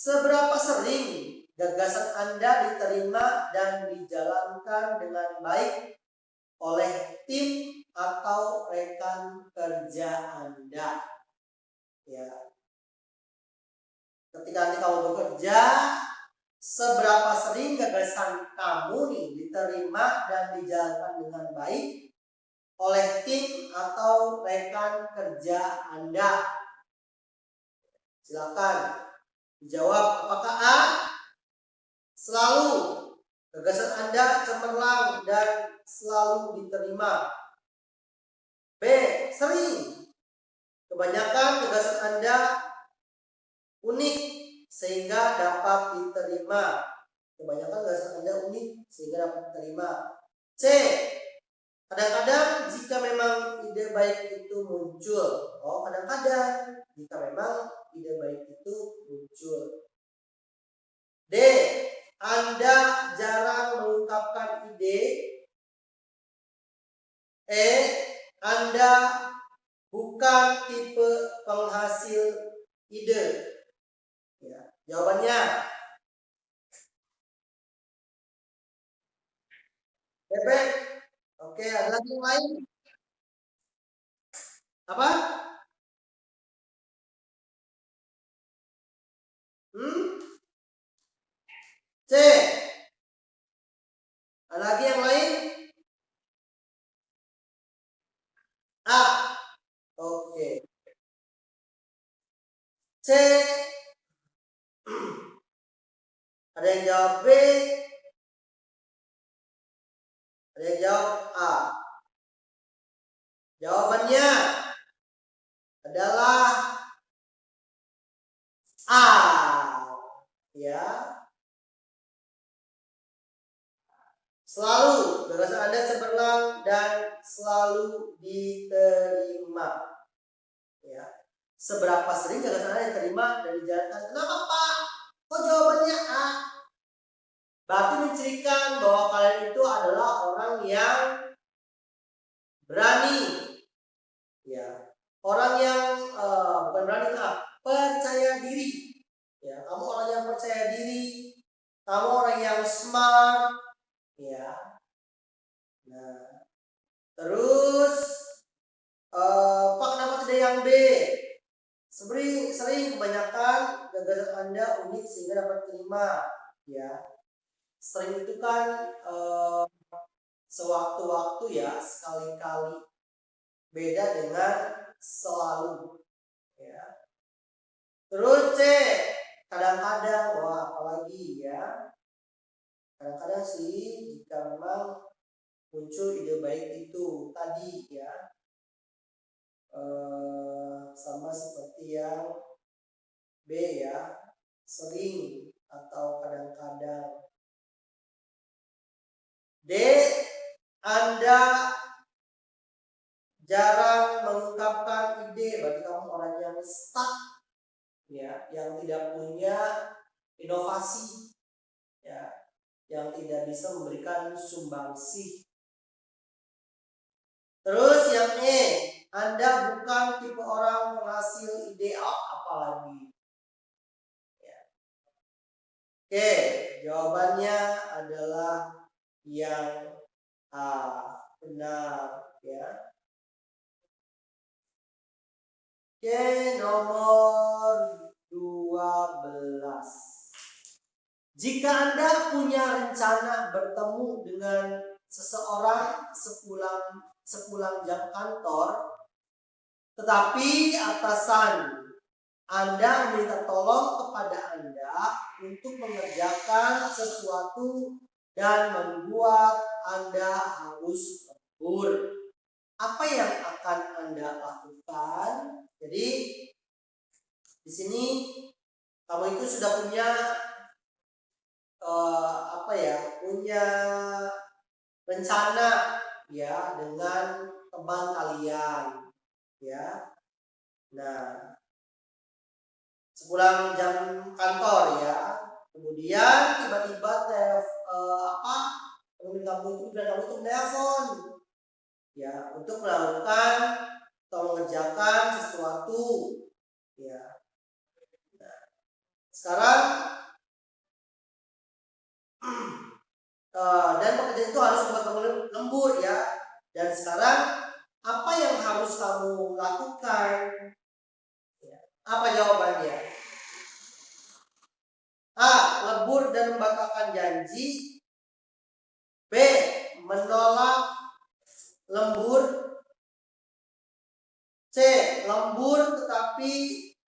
Speaker 1: Seberapa sering gagasan Anda diterima dan dijalankan dengan baik oleh tim atau rekan kerja Anda? Ya. Ketika nanti kamu bekerja, seberapa sering gagasan kamu nih diterima dan dijalankan dengan baik oleh tim atau rekan kerja Anda? Silakan dijawab. Apakah A, selalu gagasan Anda cemerlang dan selalu diterima? B, sering kebanyakan gagasan Anda unik sehingga dapat diterima. Kebanyakan gagasan Anda unik sehingga dapat diterima. C, kadang-kadang jika memang ide baik itu muncul. Oh, kadang-kadang jika memang ide baik itu muncul. D, Anda jarang mengungkapkan ide. E, Anda bukan tipe penghasil ide. Ya, jawabannya bebek. Oke, ada lagi yang lain? Apa? C. Ada lagi yang lain? C. Ada yang jawab B. Ada yang jawab A. Jawabannya adalah A. Ya. Selalu gagasan Anda cemerlang dan selalu diterima. Ya. Seberapa sering gagasan Anda diterima dan dijalankan? Kenapa Pak? Kok jawabannya A? Berarti mencirikan bahwa kalian itu adalah orang yang berani. Ya. Orang yang bukan berani, percaya diri. Ya, kamu orang yang percaya diri. Kamu orang yang smart. Ya. Nah, terus Pak, kenapa tidak yang B? Sering kebanyakan gagasan Anda unik sehingga dapat terima. Ya. Sering itu kan sewaktu-waktu ya, sekali-kali. Beda dengan selalu. Ya. Terus C, kadang-kadang, wah apalagi ya. Kadang-kadang sih jika memang muncul ide baik itu tadi ya, sama seperti yang B ya, sering atau kadang-kadang. D, Anda jarang mengungkapkan ide, berarti kamu orang yang stuck ya, yang tidak punya inovasi ya, yang tidak bisa memberikan sumbangsih. Terus yang E, Anda bukan tipe orang penghasil ide, apalagi ya. Oke, jawabannya adalah yang A, benar ya. Oke, nomor 12. Jika Anda punya rencana bertemu dengan seseorang sepulang jam kantor, tetapi atasan Anda meminta tolong kepada Anda untuk mengerjakan sesuatu dan membuat Anda harus lembur. Apa yang akan Anda lakukan? Jadi di sini kamu itu sudah punya punya rencana ya dengan teman kalian ya. Nah, sepulang jam kantor ya, kemudian tiba-tiba teman kamu itu menelpon ya untuk melakukan atau mengerjakan sesuatu ya. Nah, sekarang dan pekerjaan itu harus membuat kamu lembur ya. Dan sekarang apa yang harus kamu lakukan? Ya. Apa jawabannya? A. Lembur dan membatalkan janji. B. Menolak lembur. C. Lembur tetapi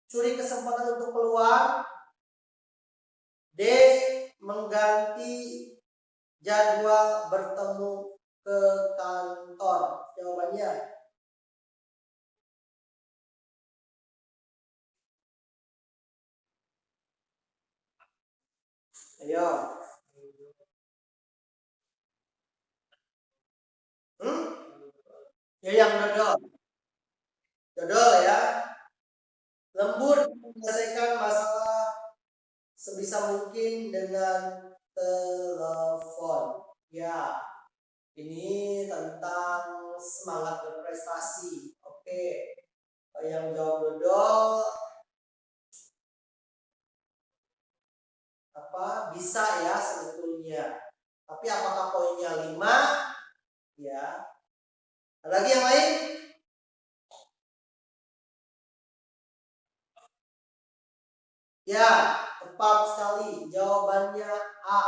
Speaker 1: curi kesempatan untuk keluar. D. Mengganti jadwal bertemu ke kantor. Jawabannya ayo. Ya yang dodol ya. Lembur menyelesaikan masalah sebisa mungkin dengan telepon. Ya, ini tentang semangat berprestasi. Oke, yang jawab dodol bisa ya sebetulnya. Tapi apakah poinnya 5? Ya. Ada lagi yang lain? Ya, tepat sekali. Jawabannya A.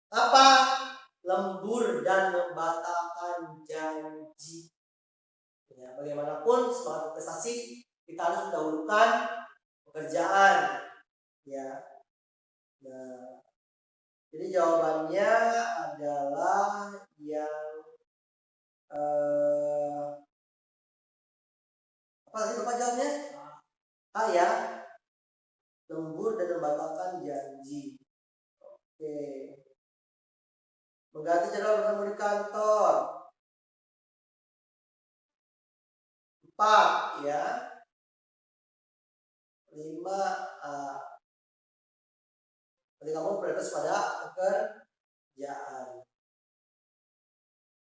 Speaker 1: Apa? Lembur dan membatalkan janji. Ya, bagaimanapun semangat prestasi kita harus mendahulukan pekerjaan, ya. Nah, jadi jawabannya adalah yang apa sih Bapak jawabnya? A ya, lembur dan membatalkan janji. Oke. Mengganti jadwal bertemu di kantor. 4 ya. 5A. Berarti kamu berfokus pada pekerjaan.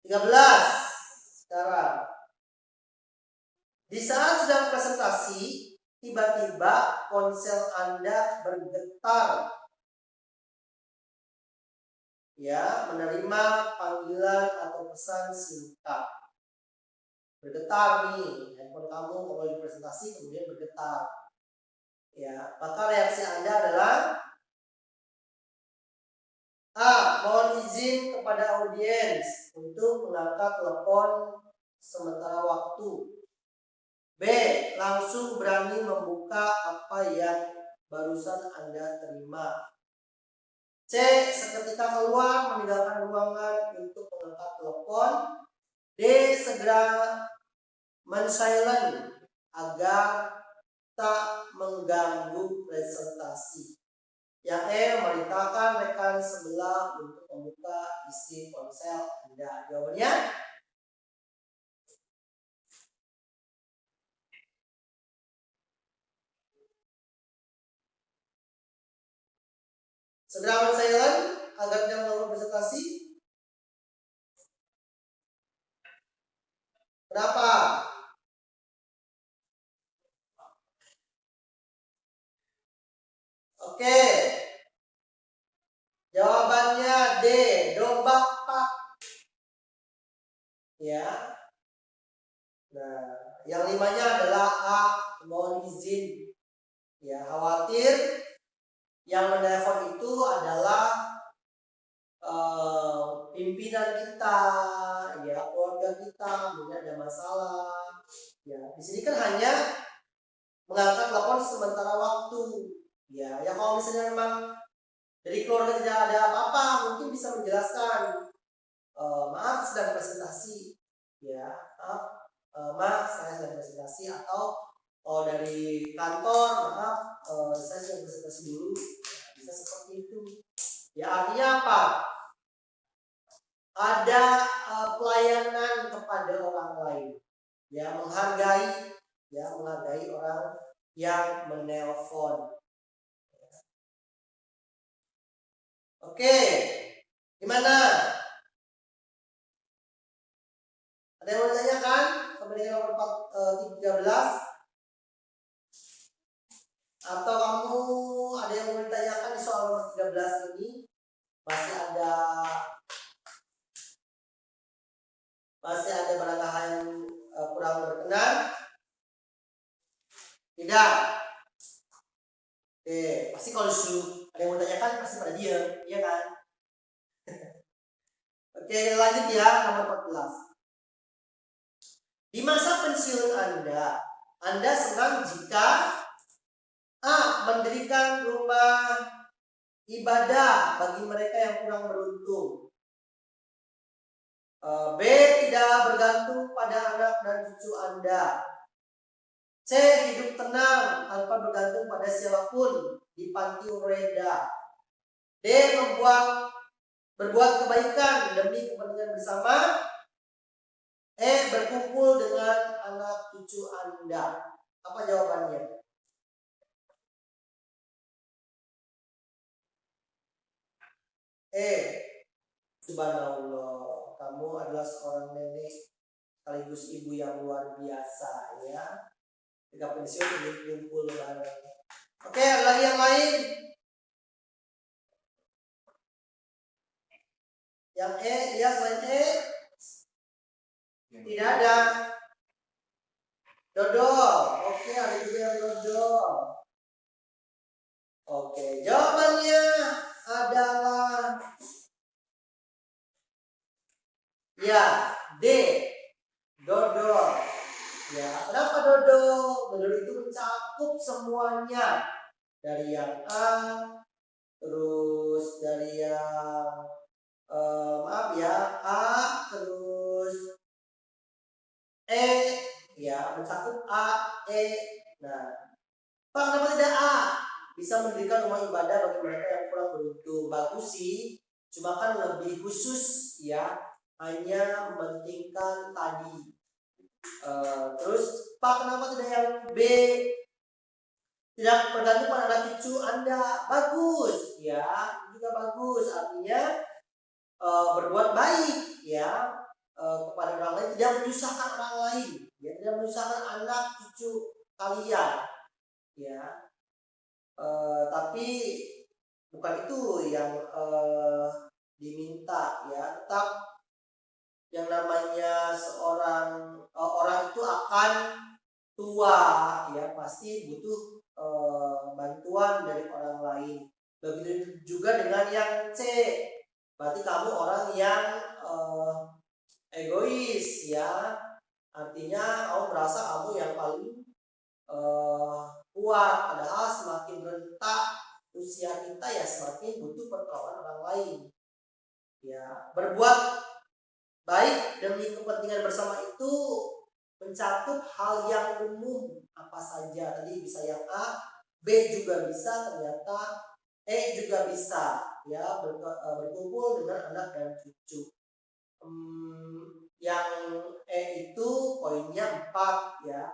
Speaker 1: 13 sekarang. Di saat sedang presentasi, tiba-tiba ponsel Anda bergetar. Ya, menerima panggilan atau pesan singkat. Bergetar nih, handphone kamu kalau di presentasi kemudian bergetar. Ya, maka reaksi Anda adalah A. Mohon izin kepada audiens untuk mengangkat telepon sementara waktu. B. Langsung berani membuka apa yang barusan Anda terima. C. Seketika keluar meninggalkan ruangan untuk mengangkat telepon. D. Segera men-silent agar tak mengganggu presentasi. Yang E. Memerintahkan rekan sebelah untuk membuka isi ponsel Anda. Jawabannya? Segera men-silent agar tidak mengganggu presentasi. Kenapa? Oke. Jawabannya D. Dobak pak. Ya. Nah, yang 5-nya adalah A. Mohon izin. Ya, khawatir yang menelpon itu adalah pimpinan kita, ya, keluarga kita, mungkin ada masalah. Ya, di sini kan hanya mengangkat telepon sementara waktu. Ya, ya kalau misalnya memang dari keluarga tidak ada apa-apa, mungkin bisa menjelaskan, maaf sedang presentasi, ya, maaf saya sedang presentasi, atau dari kantor, maaf saya sedang presentasi dulu, bisa seperti itu. Ya, artinya apa? Ada pelayanan kepada orang lain, ya, menghargai orang yang menelpon. Oke, gimana? Ada yang mau ditanyakan sampai dengan nomor 13? Atau kamu ada yang mau ditanyakan di soal nomor 13 ini? Masih ada barang hal yang kurang berkenan? Tidak. Oke, pasti kalau disuruh ada yang mau tanyakan pasti pada diam, iya kan? Oke, lanjut ya, nomor 14. Di masa pensiun Anda senang jika A. Mendirikan rumah ibadah bagi mereka yang kurang beruntung. B. Tidak bergantung pada anak dan cucu Anda. C. Hidup tenang tanpa bergantung pada siapapun di panti ureda. D. Berbuat kebaikan demi kepentingan bersama. E. Berkumpul dengan anak cucu Anda. Apa jawabannya? E. Subhanallah, kamu adalah seorang nenek sekaligus ibu yang luar biasa, ya. Ketika pensiun ini kumpul bareng. Oke, ada lagi yang lain? Yang E, ya, selain E tidak ada. Dodol. Oke, ada juga yang dodol. Oke, jawabannya adalah ya, D. Dodol. Ya, kenapa dodol? Dodol itu mencakup semuanya, dari yang A, terus dari yang maaf ya, A, terus E, ya mencakup A, E. Nah, Pak, kenapa tidak A? Bisa mendirikan rumah ibadah bagi mereka yang kurang beruntung. Bagus sih, cuma kan lebih khusus ya, hanya mementingkan tadi. Terus Pak, kenapa tidak yang B? Tidak bergantung pada anak cucu Anda. Bagus ya, juga bagus. Artinya berbuat baik ya, kepada orang lain, tidak menyusahkan orang lain ya, tidak menyusahkan anak cucu kalian ya. Tapi bukan itu yang diminta ya. Tetap yang namanya seorang orang itu akan tua ya, pasti butuh bantuan dari orang lain. Begitu juga dengan yang C, berarti kamu orang yang egois ya, artinya kamu merasa kamu yang paling kuat, padahal semakin rentak usia kita ya semakin butuh pertolongan orang lain ya. Berbuat baik demi kepentingan bersama itu mencakup hal yang umum apa saja. Tadi bisa yang A, B juga bisa, ternyata E juga bisa ya, berkumpul dengan anak dan cucu. Yang E itu poinnya 4 ya.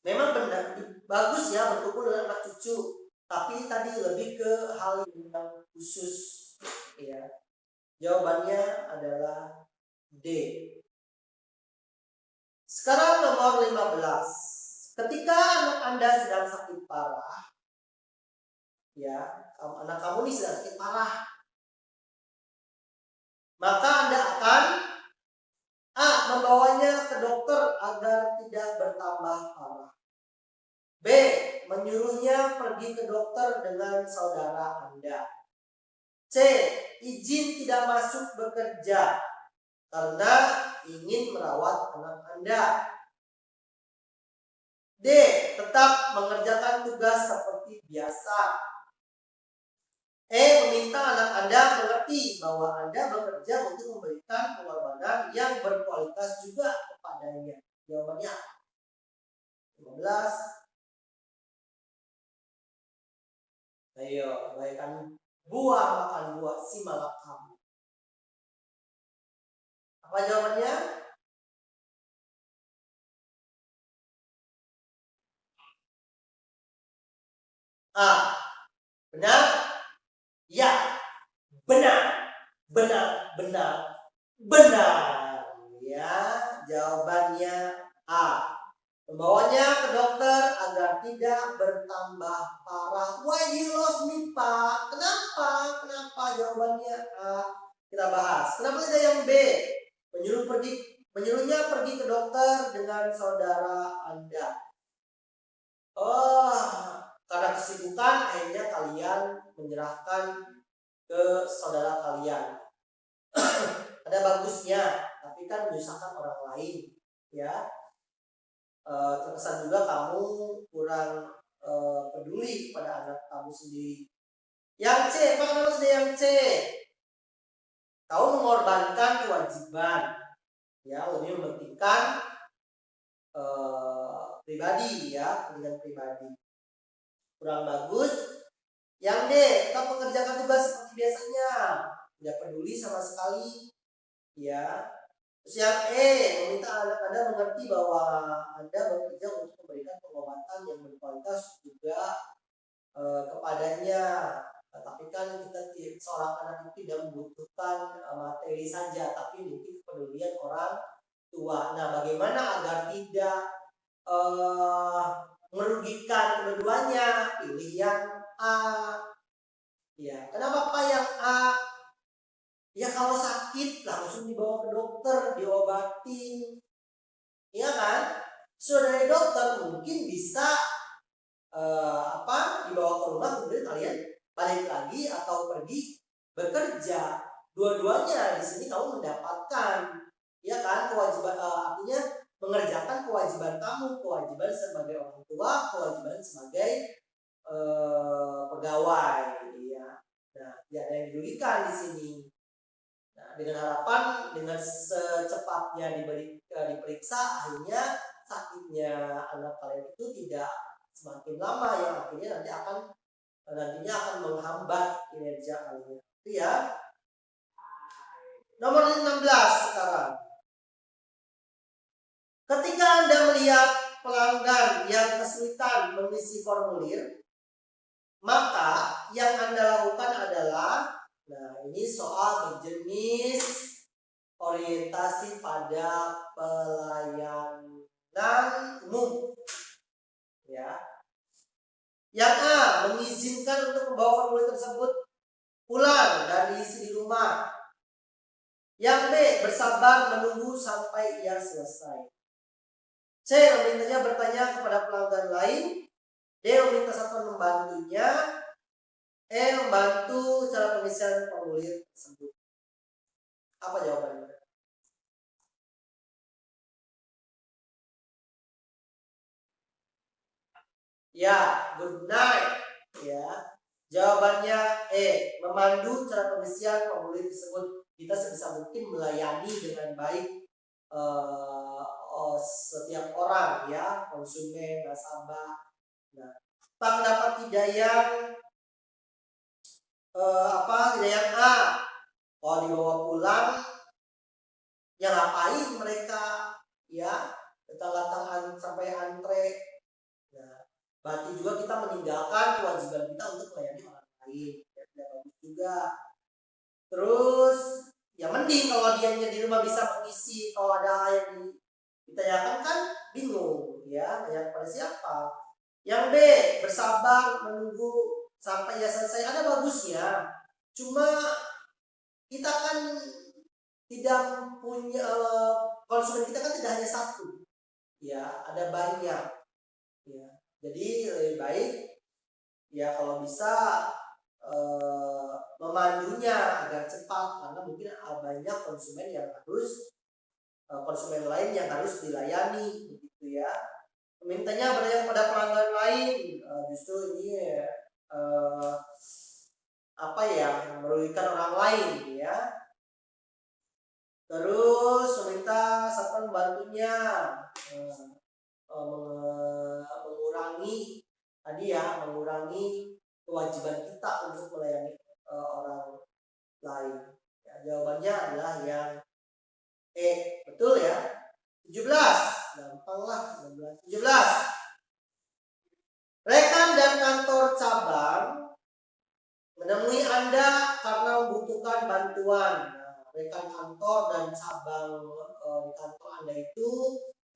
Speaker 1: Memang benar bagus ya berkumpul dengan anak cucu, tapi tadi lebih ke hal yang khusus ya. Jawabannya adalah D. Sekarang nomor 15. Ketika anak Anda sedang sakit parah ya, anak kamu ini sedang sakit parah, maka Anda akan A. Membawanya ke dokter agar tidak bertambah parah. B. Menyuruhnya pergi ke dokter dengan saudara Anda. C. Izin tidak masuk bekerja karena ingin merawat anak Anda. D. Tetap mengerjakan tugas seperti biasa. E. Meminta anak Anda mengerti bahwa Anda bekerja untuk memberikan pengorbanan yang berkualitas juga kepadanya. Jawabannya 15. Ayo, bagaikan buah makan buah si malak kamu. Apa jawabannya? A. Benar? Ya. Benar. Benar. Benar. Benar. Ya, jawabannya A. Membawanya ke dokter agar tidak bertambah parah. Why you lost me, Pak? Kenapa? Kenapa? Jawabannya A. Kita bahas. Kenapa tidak yang B? Menyuruhnya pergi ke dokter dengan saudara Anda. Karena kesibukan akhirnya kalian menyerahkan ke saudara kalian. Ada bagusnya, tapi kan menyusahkan orang lain ya. Terkesan juga kamu kurang peduli kepada anak kamu sendiri. Yang C, apa kenapa sudah yang C? Kamu mengorbankan kewajiban ya, lebih mementingkan pribadi ya, kepentingan pribadi. Kurang bagus. Yang D, tetap mengerjakan tugas seperti biasanya, tidak peduli sama sekali ya. Terus yang E, meminta anak Anda mengerti bahwa Anda bekerja untuk memberikan pengobatan yang berkualitas juga kepadanya. Tapi kan kita seorang anak itu tidak membutuhkan materi saja, tapi mungkin kepedulian orang tua. Nah, bagaimana agar tidak merugikan kedua-duanya? Pilih yang A. Ya, kenapa Pak yang A? Ya kalau sakit langsung dibawa ke dokter, diobatin. Iya kan? Sudah dari dokter mungkin bisa dibawa ke rumah, kemudian kalian balik lagi atau pergi bekerja. Dua-duanya di sini kamu mendapatkan, ya kan, kewajiban, artinya mengerjakan kewajiban kamu, kewajiban sebagai orang tua, kewajiban sebagai pegawai, ya. Nah, tidak ada yang dirugikan di sini. Nah, dengan harapan dengan secepatnya diperiksa, akhirnya sakitnya anak kalian itu tidak semakin lama, yang akhirnya nantinya akan menghambat kinerja kalian. Itu ya. Nomor 16 sekarang. Ketika Anda melihat pelanggan yang kesulitan mengisi formulir, maka yang Anda lakukan adalah, nah ini soal berjenis orientasi pada pelayanan umum, ya. Yang A, mengizinkan untuk membawa formulir tersebut pulang dan diisi di rumah. Yang B, bersabar menunggu sampai ia selesai. C, memintanya bertanya kepada pelanggan lain. D, meminta satuan membantunya. E, membantu cara pengisian formulir tersebut. Apa jawabannya? Ya, good night. Ya, jawabannya E, memandu cara pengisian formulir tersebut. Kita sebisa mungkin melayani dengan baik setiap orang, ya, konsumen, nasabah. Nah, Pak, kenapa tidak yang tidak yang A? Kalau dibawa pulang, ya ngapain mereka, ya, datang sampai antre. Nah, berarti juga kita meninggalkan kewajiban kita untuk melayani orang lain, ya, tidak bagus juga. Terus ya mending kalau dianya di rumah bisa mengisi, kalau ada yang ditanyakan kan bingung, ya, tanya pada siapa. Yang B, bersabar menunggu sampai ya selesai. Ada bagusnya, cuma kita kan tidak punya, konsumen kita kan tidak hanya satu, ya, ada banyak, ya. Jadi lebih baik ya kalau bisa memandunya agar cepat, karena mungkin banyak konsumen lain yang harus dilayani, begitu ya. Mintanya bertanya kepada pelanggan lain, justru ini merugikan orang lain, ya. Terus meminta satuan membantunya mengurangi kewajiban kita untuk melayani orang lain. Ya, jawabannya adalah yang E, betul ya. 17, gampang lah. 17. Rekan dan kantor cabang menemui Anda karena membutuhkan bantuan. Nah, rekan kantor dan cabang di kantor Anda itu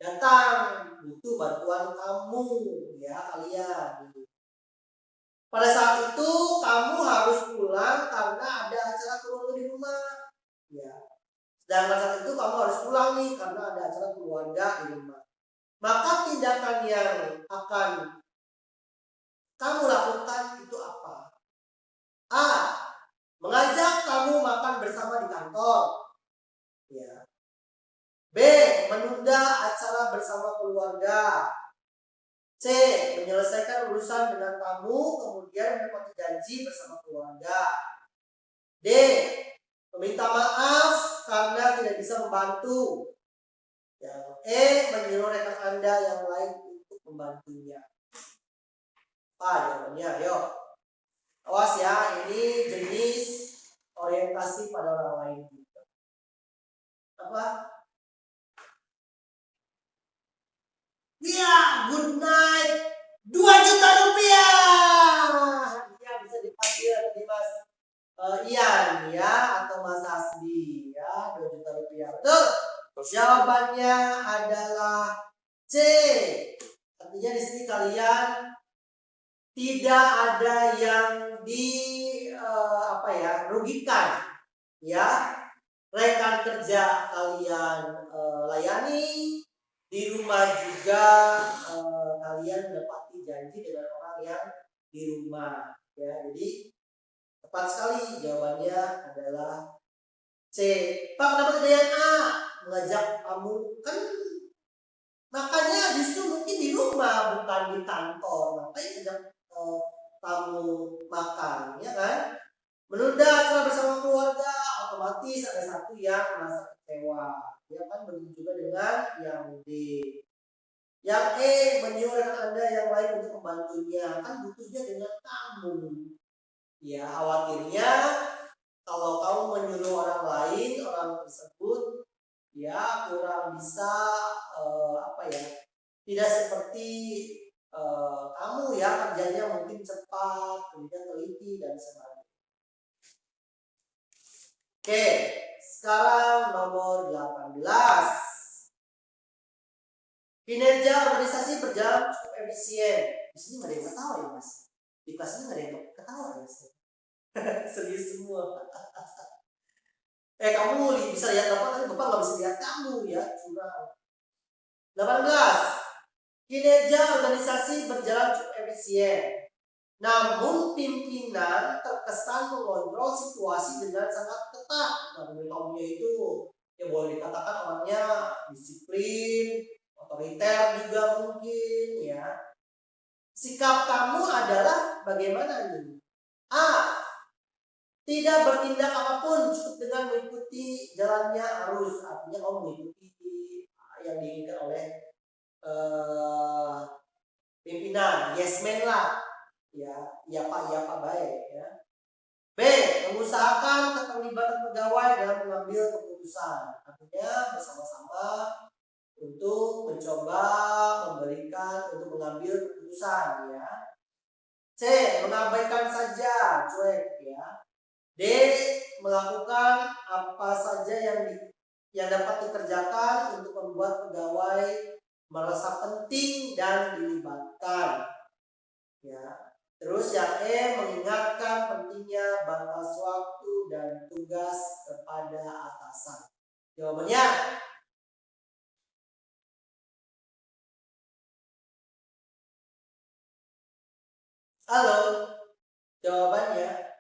Speaker 1: datang butuh bantuan kamu, ya, kalian. Pada saat itu kamu harus pulang karena ada acara keluarga di rumah, ya. Dan pada saat itu kamu harus pulang nih karena ada acara keluarga di rumah. Maka tindakan yang akan kamu lakukan itu apa? A, mengajak kamu makan bersama di kantor, ya. B, menunda acara bersama keluarga. C, menyelesaikan urusan dengan kamu kemudian menepati janji bersama keluarga. D, meminta maaf karena tidak bisa membantu. Yang E, menyuruh rekan Anda yang lain untuk membantunya. Jawabannya, ayo. Awas ya, ini jenis orientasi pada orang lain juga. Apa? Iya, good night. 2 juta rupiah. Ya, bisa dipanggil di Mas Ian, ya, atau Mas Asdi, ya, 2 juta rupiah. Betul? Jawabannya adalah C. Artinya di sini kalian tidak ada yang rugikan, ya. Rekan kerja kalian layani, di rumah juga kalian menepati janji dengan orang yang di rumah, ya. Jadi tepat sekali jawabannya adalah C. Pak, kenapa tidak yang A? Mengajak kamu, kan Makanya justru mungkin di rumah bukan di kantor. Ngapain ajak tamu makan, ya kan? Menunda acara bersama keluarga, otomatis ada satu yang merasa kecewa. Ya kan, begitu juga dengan yang D. Yang E menyuruh Anda yang lain untuk membantunya, kan butuhnya dengan kamu. Ya, khawatirnya kalau kamu menyuruh orang lain, orang tersebut ya kurang bisa tidak seperti kamu ya, kerjanya mungkin cepat, kemudian teliti dan sebagainya. Oke, sekarang nomor 18. Kinerja organisasi berjalan cukup efisien. Di sini nggak ada yang ketawa ya mas? Di kelas ini nggak ada yang ketawa ya mas? Serius semua. Kamu bisa lihat bapak, tapi bapak nggak bisa lihat kamu ya, curang. 18. Kinerja organisasi berjalan cukup efisien. Namun pimpinan terkesan mengontrol situasi dengan sangat ketat. Nah, menurut kamunya itu ya boleh dikatakan orangnya disiplin, otoriter juga mungkin ya. Sikap kamu adalah bagaimana nih? A. Tidak bertindak apapun, cukup dengan mengikuti jalannya arus. Artinya kamu mengikuti yang diinginkan oleh pimpinan, yes man lah. Ya pak baik ya. B. Mengusahakan keterlibatan pegawai dalam mengambil keputusan. Artinya bersama-sama untuk mencoba untuk mengambil keputusan ya. C. Mengabaikan saja, cuek ya. D. Melakukan apa saja yang dapat dikerjakan untuk membuat pegawai merasa penting dan dilibatkan ya. Terus yang E, mengingatkan pentingnya batas waktu dan tugas kepada atasan. Jawabannya halo. Jawabannya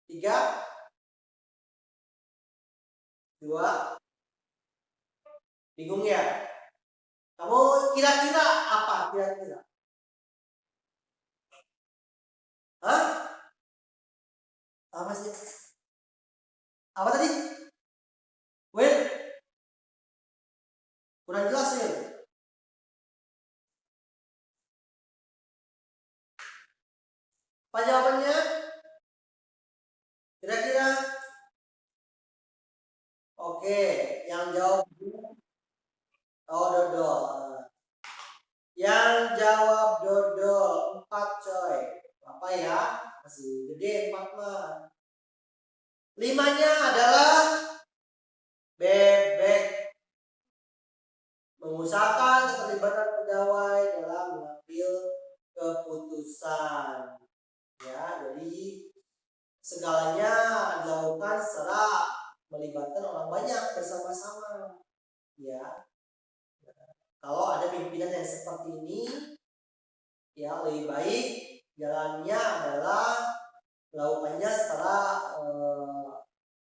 Speaker 1: 3, 2, bingung ya? Kamu kira-kira apa? Kira-kira? Hah? Apa sih? Apa tadi? Well, kurang jelas ya. Apa jawabannya? Kira-kira? Oke, yang jawab dodol. Yang jawab dodol 4 coy. Apa ya? Masih gede 4 mah. 5-nya adalah bebek. Mengusahakan keterlibatan pegawai dalam mengambil keputusan. Ya, jadi segalanya dilakukan secara melibatkan orang banyak bersama-sama. Ya. Kalau ada pimpinan yang seperti ini, ya lebih baik jalannya adalah melakukannya secara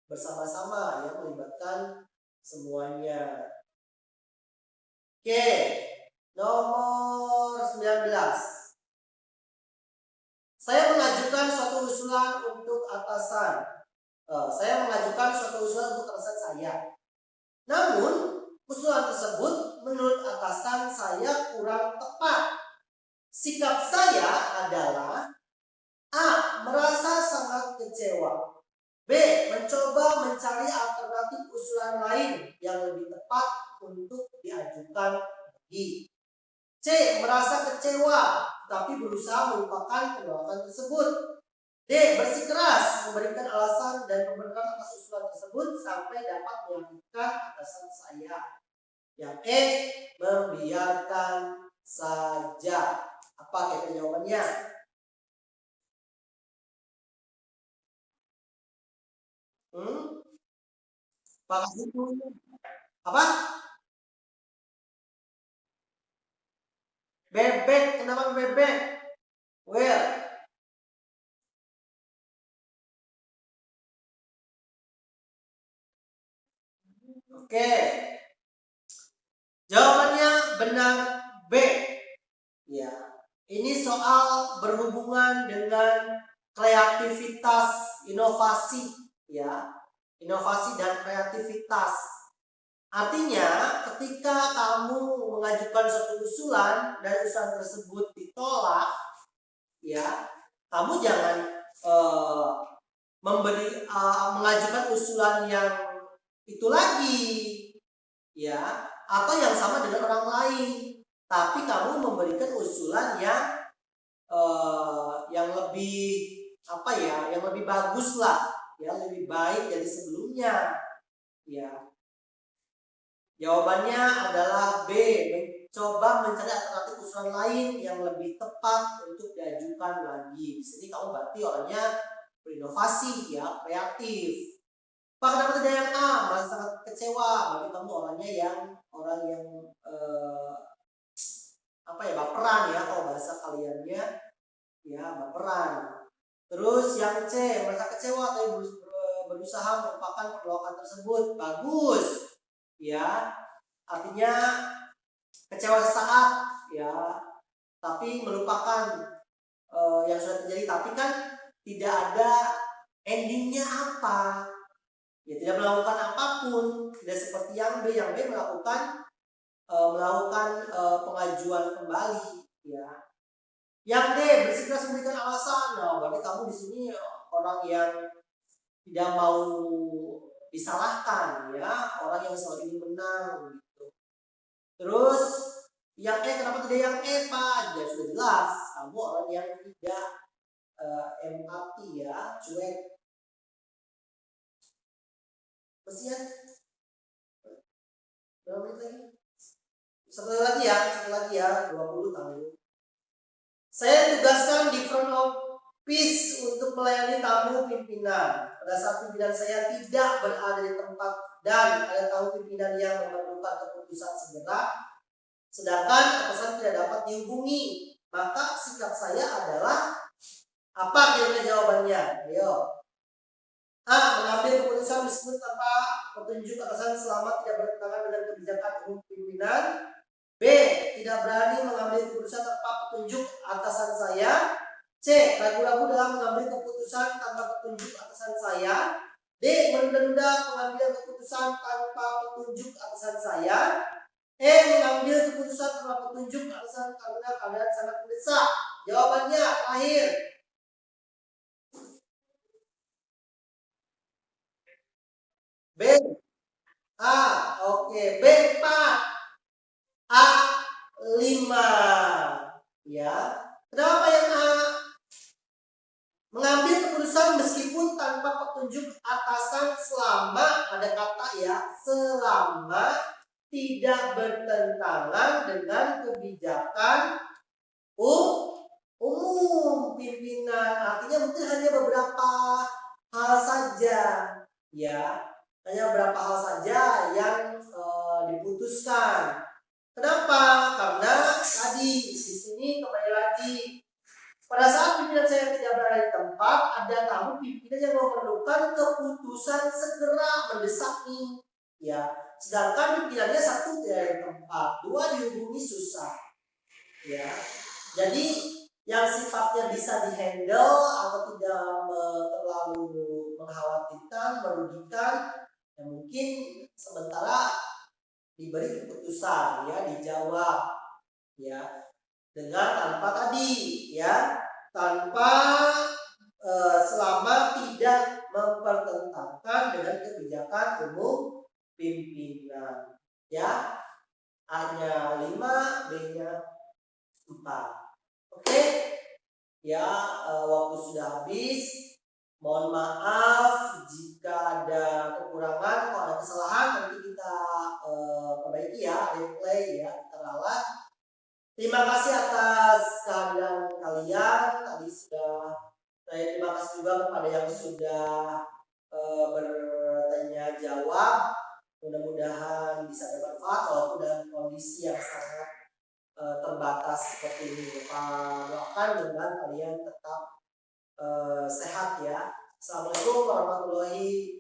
Speaker 1: bersama-sama ya, melibatkan semuanya. Oke, nomor 19. Saya mengajukan suatu usulan untuk atasan. Saya mengajukan suatu usulan untuk atasan saya. Namun, usulan tersebut menurut atasan saya kurang tepat. Sikap saya adalah A. Merasa sangat kecewa. B. Mencoba mencari alternatif usulan lain yang lebih tepat untuk diajukan lagi. C. Merasa kecewa tapi berusaha melupakan penolakan tersebut. D. Bersikeras memberikan alasan dan pembenaran atas usulan tersebut sampai dapat meyakinkan atasan saya. Yang E. Membiarkan saja. Apa kira jawabannya? Apa? Bebek, kenapa bebek? Well, oke. Jawabannya benar B. Ya, ini soal berhubungan dengan kreativitas, inovasi, ya, inovasi dan kreativitas. Artinya, ketika kamu mengajukan suatu usulan dan usulan tersebut ditolak, ya, kamu jangan mengajukan usulan yang itu lagi, ya, atau yang sama dengan orang lain, tapi kamu memberikan usulan yang lebih yang lebih bagus lah, ya, lebih baik dari sebelumnya, ya. Jawabannya adalah B, mencoba mencari alternatif usulan lain yang lebih tepat untuk diajukan lagi. Di sini kamu berarti orangnya berinovasi, ya, kreatif. Pak, kenapa tidak yang A? Merasa sangat kecewa. Berarti kamu orangnya orang yang baperan, ya, kalau bahasa kaliannya, ya, baperan. Terus yang C, merasa kecewa tapi berusaha melupakan penolakan tersebut. Bagus, ya. Artinya kecewa sesaat, ya, tapi melupakan yang sudah terjadi. Tapi kan tidak ada endingnya apa, ya, tidak melakukan apapun. Tidak seperti yang B. Yang B melakukan pengajuan kembali, ya. Yang D, bersikeras memberikan alasan. Nah, berarti kamu di sini orang yang tidak mau disalahkan, ya, orang yang selalu ingin menang, gitu. Terus yang E, kenapa tidak yang E, Pak? Ya sudah jelas, kamu orang yang tidak empati, ya, cuek. Masih berapa menit lagi? Satu lagi ya, 20 tanggung. Saya tugaskan di front office untuk melayani tamu pimpinan. Pada saat pimpinan saya tidak berada di tempat dan ada tamu pimpinan yang memerlukan keputusan segera, sedangkan atasan tidak dapat dihubungi, maka sikap saya adalah apa kira-kira jawabannya? Ayo. A, mengambil keputusan meskipun tanpa petunjuk atasan selama tidak bertentangan dengan kebijakan umum pimpinan. B, tidak berani mengambil keputusan tanpa petunjuk atasan saya. C, ragu-ragu dalam mengambil keputusan tanpa petunjuk atasan saya. D, menunda-nunda pengambilan keputusan tanpa petunjuk atasan saya. E, mengambil keputusan tanpa petunjuk atasan karena keadaan sangat mendesak. Jawabannya akhir. B. A, oke. B, 4. A5, ya. Kenapa yang A? Mengambil keputusan meskipun tanpa petunjuk atasan selama, ada kata, ya, selama tidak bertentangan dengan kebijakan umum pimpinan. Artinya mungkin hanya beberapa hal saja, ya, hanya beberapa hal saja yang diputuskan. Kenapa? Karena tadi di sini kembali lagi, pada saat pimpinan saya tidak berada di tempat, ada tamu pimpinan yang memerlukan keputusan segera mendesak nih, ya. Sedangkan pimpinannya satu tidak ada di tempat, dua dihubungi susah, ya. Jadi yang sifatnya bisa dihandle atau tidak terlalu mengkhawatirkan, merugikan, ya mungkin sementara diberi keputusan, ya, dijawab, ya, dengan tanpa tadi, ya, tanpa selama tidak mempertentangkan dengan kebijakan umum pimpinan, ya. A-nya 5, B-nya 4. Oke, ya, waktu sudah habis. Mohon maaf jika ada kekurangan, kalau ada kesalahan nanti kita perbaiki, ya, replay, ya, kita ralat. Terima kasih atas kehadiran kalian. Tadi saya terima kasih juga kepada yang sudah bertanya jawab. Mudah-mudahan bisa bermanfaat walaupun dalam kondisi yang sangat terbatas seperti ini. Doakan dengan kalian tetap sehat, ya. Assalamualaikum warahmatullahi